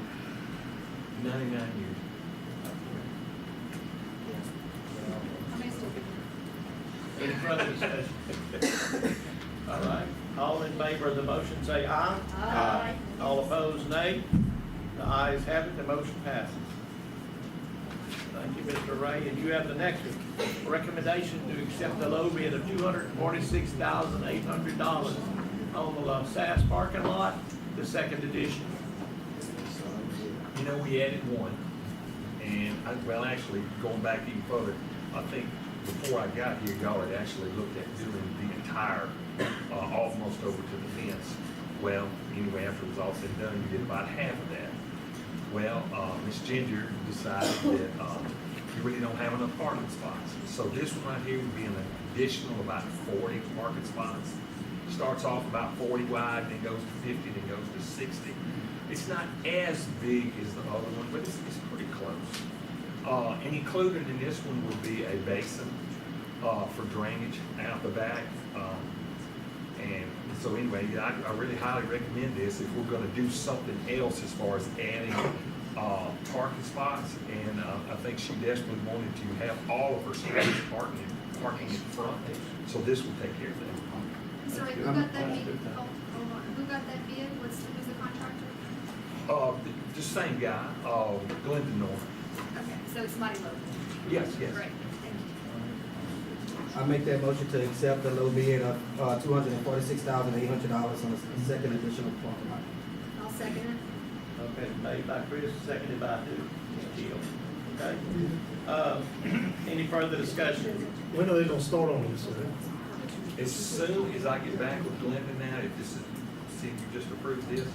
99 years. Any further discussion? All right, all in favor of the motion, say aye. Aye. All opposed, nay. The ayes have it, the motion passes. Thank you, Mr. Ray, and you have the next one. Recommendation to accept the low bid of $246,800 on the SAS parking lot, the second edition. You know, we added one, and actually, going back even further, I think before I got here, y'all had actually looked at doing the entire, almost over to the fence. Well, anyway, after it was all said and done, we did about half of that. Well, Miss Ginger decided that you really don't have enough parking spots. So this one right here would be an additional about 40 parking spots. Starts off about 40 wide, then goes to 50, then goes to 60. It's not as big as the other one, but it's pretty close. And included in this one would be a basin for drainage out the back. And so anyway, I really highly recommend this if we're gonna do something else as far as adding parking spots. And I think she desperately wanted to have all of her space parking in front. So this will take care of that. I'm sorry, who got that bid? Oh, hold on. Who got that bid? Who's the contractor? The same guy, Glendon North. Okay, so it's Mighty Local. Yes, yes. Great, thank you. I make that motion to accept the low bid of $246,800 on the second edition of the parking lot. I'll second it. Okay, made by Chris, seconded by who? Jill. Okay. Any further discussion? When are they gonna start on this? As soon as I get back with Glendon now, if this is, see if you just approved this,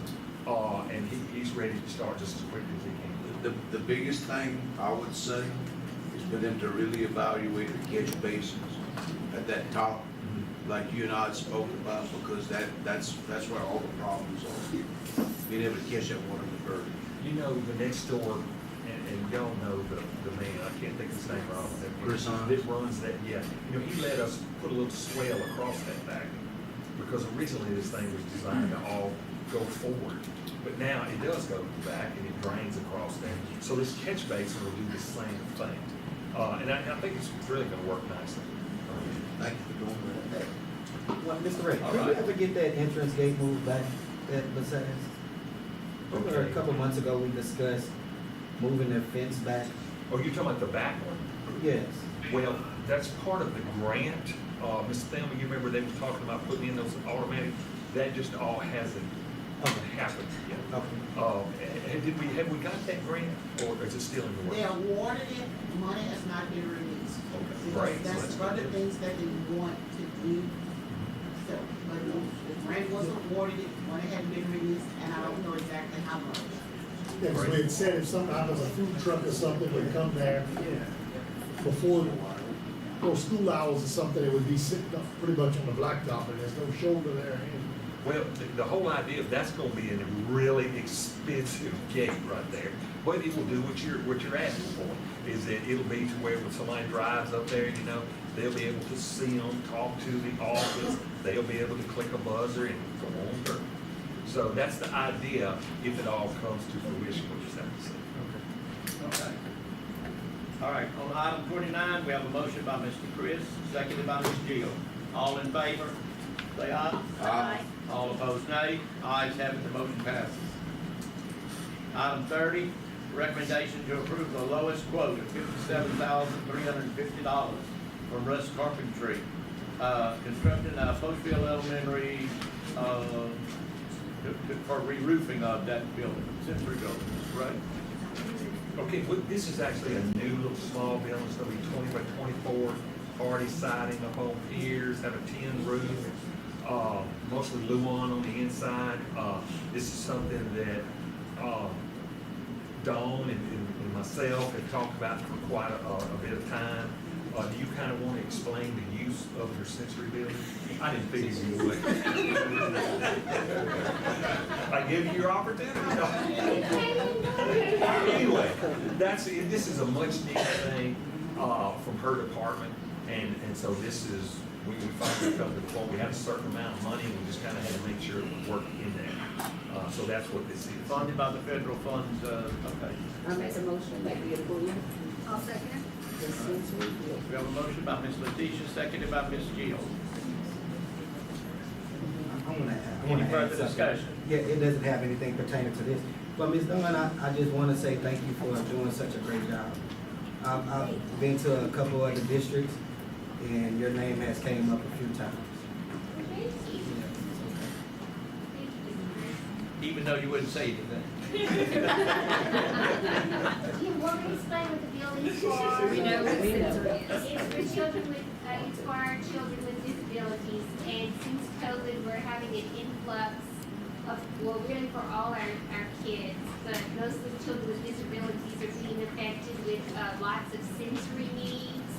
and he's ready to start just as quickly as he can. The biggest thing I would say is for them to really evaluate the catch basins at that top, like you and I had spoken about, because that's where all the problems are. Being able to catch that water in the bird. You know, the next door, and and y'all know the man, I can't think of his name wrong. Chris Hines? That runs that, yeah. You know, he let us put a little swell across that back, because originally this thing was designed to all go forward. But now it does go to the back and it drains across there. So this catch basin will do the same thing. And I think it's really gonna work nicely. Thank you for doing that. Well, Mr. Ray, All did we right. ever get that entrance gate moved back at Lasalle? Remember a Okay. couple months ago, we discussed moving the fence back? Oh, you're talking about the back one? Yes. Well, that's part of the grant. Ms. Thelma, you remember they were talking about putting in those automatic, that just all hasn't happened yet. Have we got that grant, or is it still in the works? They awarded it, money has not been released. Okay, Because great. So that's that's other good. things that they want to do. So, but the grant was awarded, it, money hadn't been released, and I don't know exactly how much. Yeah, because we had said if something happens, a food truck or something would come there before school hours or something, it would be sitting up pretty much on the blacktop, and there's no shoulder there. Well, the whole idea of that's gonna be a really expensive gate right there. But it will do what you're asking for, is that it'll be to where when somebody drives up there, you know, they'll be able to see them, talk to the office, they'll be able to click a buzzer and go on through. So that's the idea, if it all comes to fruition, we'll just have to see. Okay. All right, on item 29, we have a motion by Mr. Chris, seconded by Ms. Jill. All in favor, say aye. Aye. All opposed, nay. Ayes have it, the motion passes. Item 30, recommendation to approve the lowest quote of $57,350 from Russ Carpentry. Constructing Postville Elementary, for re-roofing of that building, Century Building, right? Okay, well, this is actually a new little small building. It's gonna be 20 by 24, hardy siding up on piers, have a tin roof, mostly luan on the inside. This is something that, Dawn and myself have talked about for quite a bit of time. Do you kind of want to explain the use of your sensory building? I didn't figure you would. I give you your opportunity. Anyway, this is a much needed thing, from her department, and so this is, we finally come to the point, we had a certain amount of money, and we just kind of had to make sure it would work in there. So that's what this is. Funded by the federal funds, okay. I make a motion that we approve I'll second it. the sensory building. We have a motion by Ms. Letitia, seconded by Ms. Jill. Any further discussion? Yeah, it doesn't have anything pertaining to this. But Ms. Dunn, I just want to say thank you for doing such a great job. I've been to a couple other districts, and your name has came up a few times. Even though you wouldn't say anything. Do you want me to explain what the building's for? We know what sensory is. It's for children with, it's for our children with disabilities, and since COVID, we're having an influx of, well, really for all our kids, but mostly children with disabilities are being affected with, lots of sensory needs.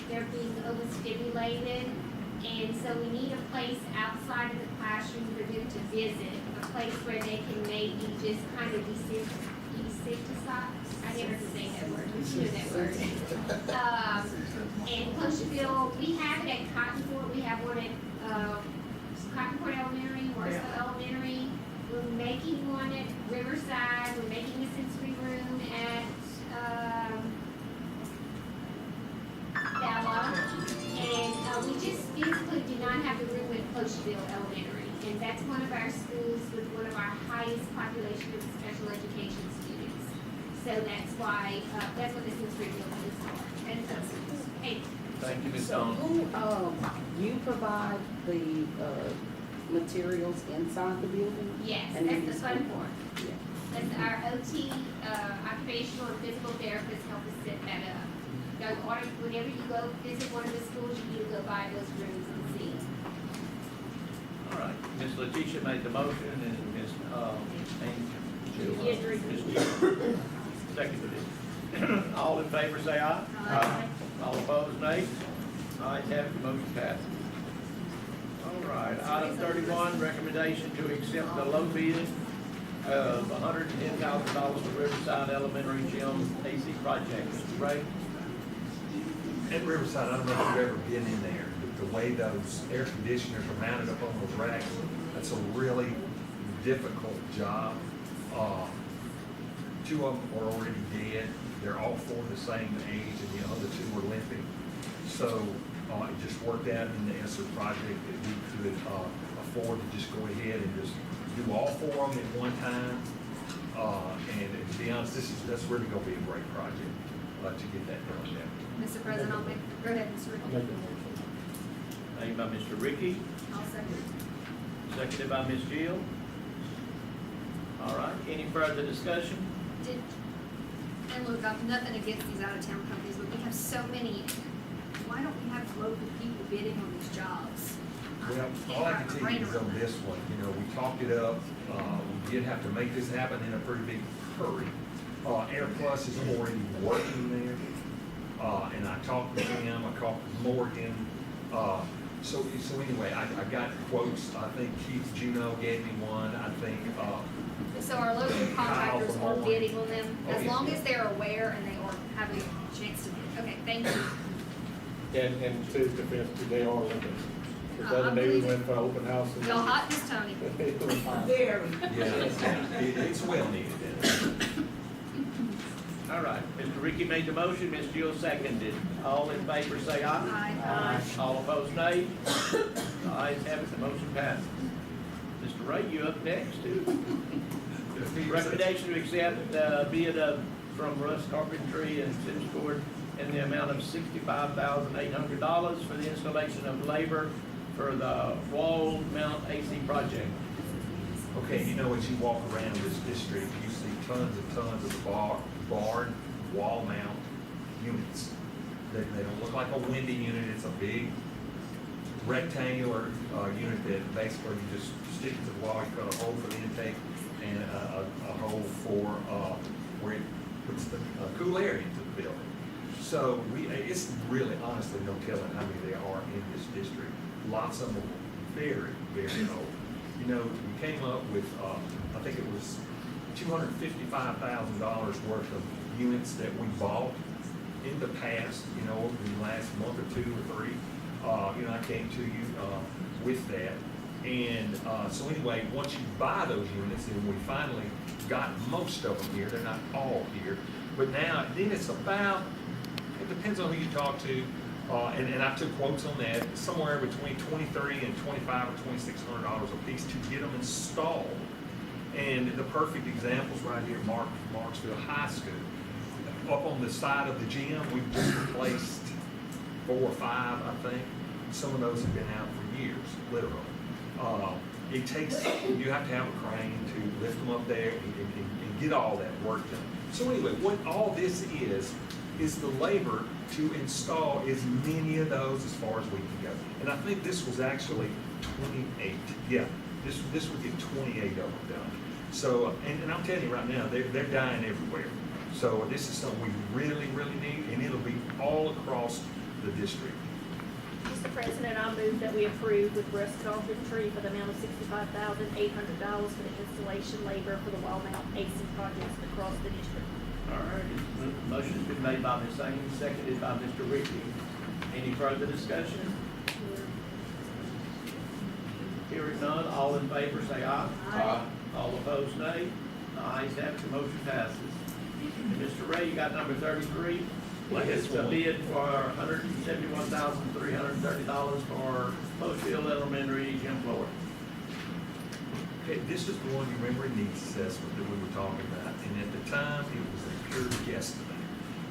They're being overstimulated, and so we need a place outside of the classroom for them to visit, a place where they can maybe just kind of desensitize. I never can say that word, but you know that word. And Coachville, we have it at Cottonport, we have one at, Cottonport Elementary, Morrisville Elementary. We're making one at Riverside, we're making a sensory room at, Bella. And, we just physically do not have the room at Coachville Elementary. And that's one of our schools with one of our highest population of special education students. So that's why, that's what the sensory building is for. And so, hey. Thank you, Ms. So Dawn. who, you provide the, materials inside the building? Yes, And then that's the you- fun part. That's our OT, occupational and physical therapists help us set that up. Now, whenever you go visit one of the schools, you need to go by those rooms and see. All right, Ms. Letitia made the motion, and Ms. Jill. Ms. Jill seconded it. All in favor, say aye. Aye. All opposed, nay. Ayes have it, the motion passes. All right, item 31, recommendation to accept the low bid of $110,000 for Riverside Elementary Gym AC project. Mr. Ray? At Riverside, I don't know if you've ever been in there, but the way those air conditioners are mounted up on those racks, that's a really difficult job. Two of them are already dead. They're all four the same age, and the other two are limping. So it just worked out in the ESSER project that we could afford to just go ahead and just do all four of them at one time. And to be honest, that's really going to be a great project to get that done now. Mr. President, I'll make, go ahead, Mr. Ricky. Made by Mr. Ricky, I'll second. seconded by Ms. Jill. All right, any further discussion? And look, I've nothing against these out-of-town companies, but we have so many. Why don't we have local people bidding on these jobs? Well, all I can tell you is on this one, you know, we talked it up, we did have to make this happen in a pretty big hurry. Air Plus is already working there, and I talked with him, I talked with Morgan. So anyway, I got quotes. I think Keith Juno gave me one. I think, So our local contractors from are Owen. bidding on them, Oh, as yeah. long as they're aware and they are having a chance to bid. Okay, thank you. And to defense, they are looking. The I other day we believe went for open house. and- Y'all hot, Miss Tony? Very. yeah, it's well needed. All right, Mr. Ricky made the motion, Ms. Jill seconded. All in favor say aye. Aye. All opposed, nay. The ayes have it, the motion passes. Mr. Ray, you up next, too. Recommendation to accept bid from Russ Carpentry and Sims Ford in the amount of $65,800 for the installation of labor for the wall mount AC project. Okay, you know, as you walk around this district, you see tons and tons of the barn wall mount units. They don't look like a windy unit. It's a big rectangular unit that basically you just stick it to the wall. You cut a hole for the intake and a hole for where it puts the cool air into the building. So it's really honestly no telling how many there are in this district. Lots of them are very, very old. You know, we came up with, I think it was $255,000 worth of units that we bought in the past, you know, in the last month or two or three. You know, I came to you with that. And so anyway, once you buy those units, and we finally got most of them here, they're not all here, but now, then it's about, it depends on who you talk to, and I took quotes on that, somewhere between $2,300 and $2,500 or $2,600 a piece to get them installed. And the perfect examples right here, Marksville High School. Up on the side of the gym, we've just replaced 4 or 5, I think. Some of those have been out for years, literally. It takes, you have to have a crane to lift them up there and get all that work done. So anyway, what all this is the labor to install as many of those as far as we can go. And I think this was actually 28. Yeah, this would get 28 of them done. So, and I'm telling you right now, they're dying everywhere. So this is something we really, really need, and it'll be all across the district. Mr. President, I move that we approve with Russ Carpentry for the amount of $65,800 for the installation labor for the wall mount AC projects across the district. All right, motion's been made by Ms. Ames, seconded by Mr. Ricky. Any further discussion? Hearing none, all in favor say aye. Aye. All opposed, nay. The ayes have it, the motion passes. And Mr. Ray, you got number 33? It's a bid for $171,330 for Moseville Elementary gym floor. Okay, this is the one, you remember, in needs assessment that we were talking about, and at the time, it was a pure guesstimate,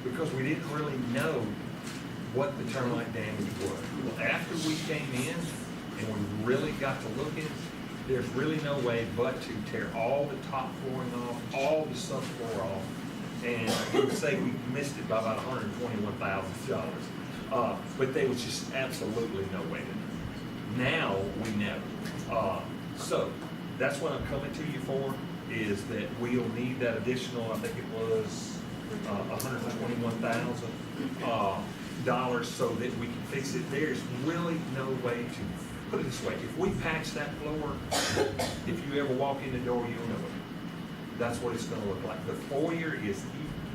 because we didn't really know what the termite damage was. Well, after we came in, and we really got to looking, there's really no way but to tear all the top flooring off, all the subfloor off, and I would say we missed it by about $121,000. But there was just absolutely no way to know. Now we know. So that's what I'm coming to you for, is that we'll need that additional, I think it was $121,000 so that we can fix it. There's really no way to, put it this way, if we patch that floor, if you ever walk in the door, you'll know it. that's what it's gonna look like. The foyer is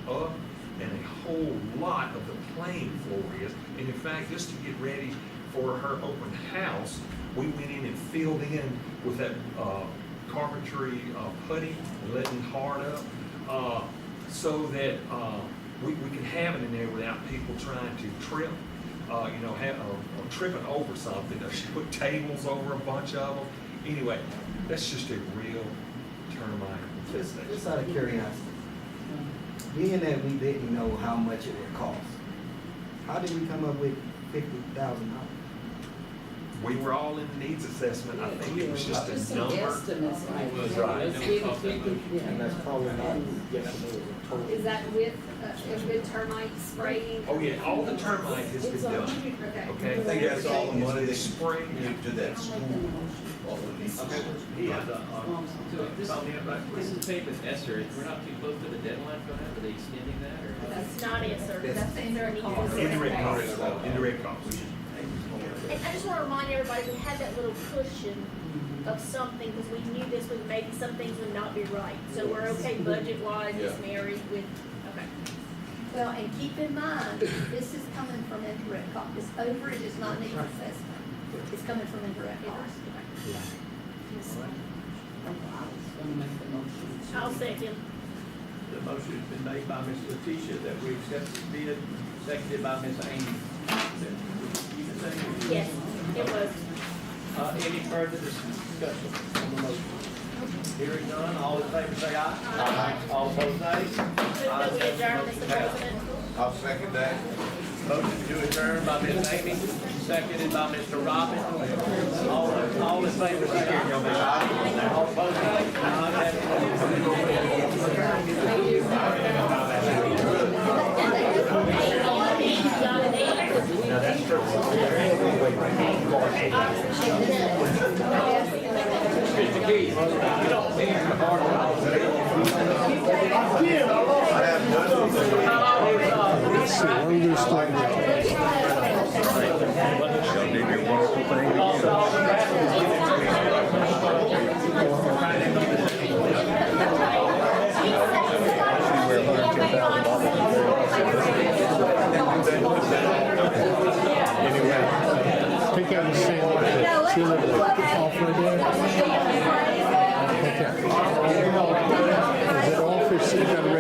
up, and a whole lot of the playing floor is. And in fact, just to get ready for her open house, we went in and filled in with that carpentry putty and letting it hard up, so that we can have it in there without people trying to trip, tripping over something. She put tables over a bunch of them. Anyway, that's just a real termite infestation. Just out of curiosity, being that we didn't know how much it would cost, how did we come up with $50,000? We were all in the needs assessment. I think it was just a number. Estimates, like, That's right. let's get it figured, And that's probably not, yes, total. Is that with termite spraying? Oh, yeah, all the termite has been done. Okay? I think that's all the money they spray. to that school. All of these. He has a, So this, comment right this is paid with Esther, we're not too close to the deadline for that, are they extending that, or? That's not it, sir. That's the indirect cost. Indirect costs, indirect costs. And I just want to remind everybody, we had that little cushion of something, because we knew this would, maybe some things would not be right. So we're okay budget-wise, Miss Mary, with, okay. Well, and keep in mind, this is coming from indirect cost. This overage is not needs assessment. It's coming from indirect cost. I'll second. The motion has been made by Ms. Letitia that we accept the bid, seconded by Ms. Amy. Yes, it was. Any further discussion on the motion? Hearing none, all in favor say aye. Aye. All opposed, nay. Move that we adjourn, Mr. President. I'll second that. Motion to adjourn by Ms. Amy, seconded by Mr. Robin. All in favor say aye. All opposed, Mr. Keith, you don't mean the hard Take out the sand, seal it off right there. Okay. Is it off or seal?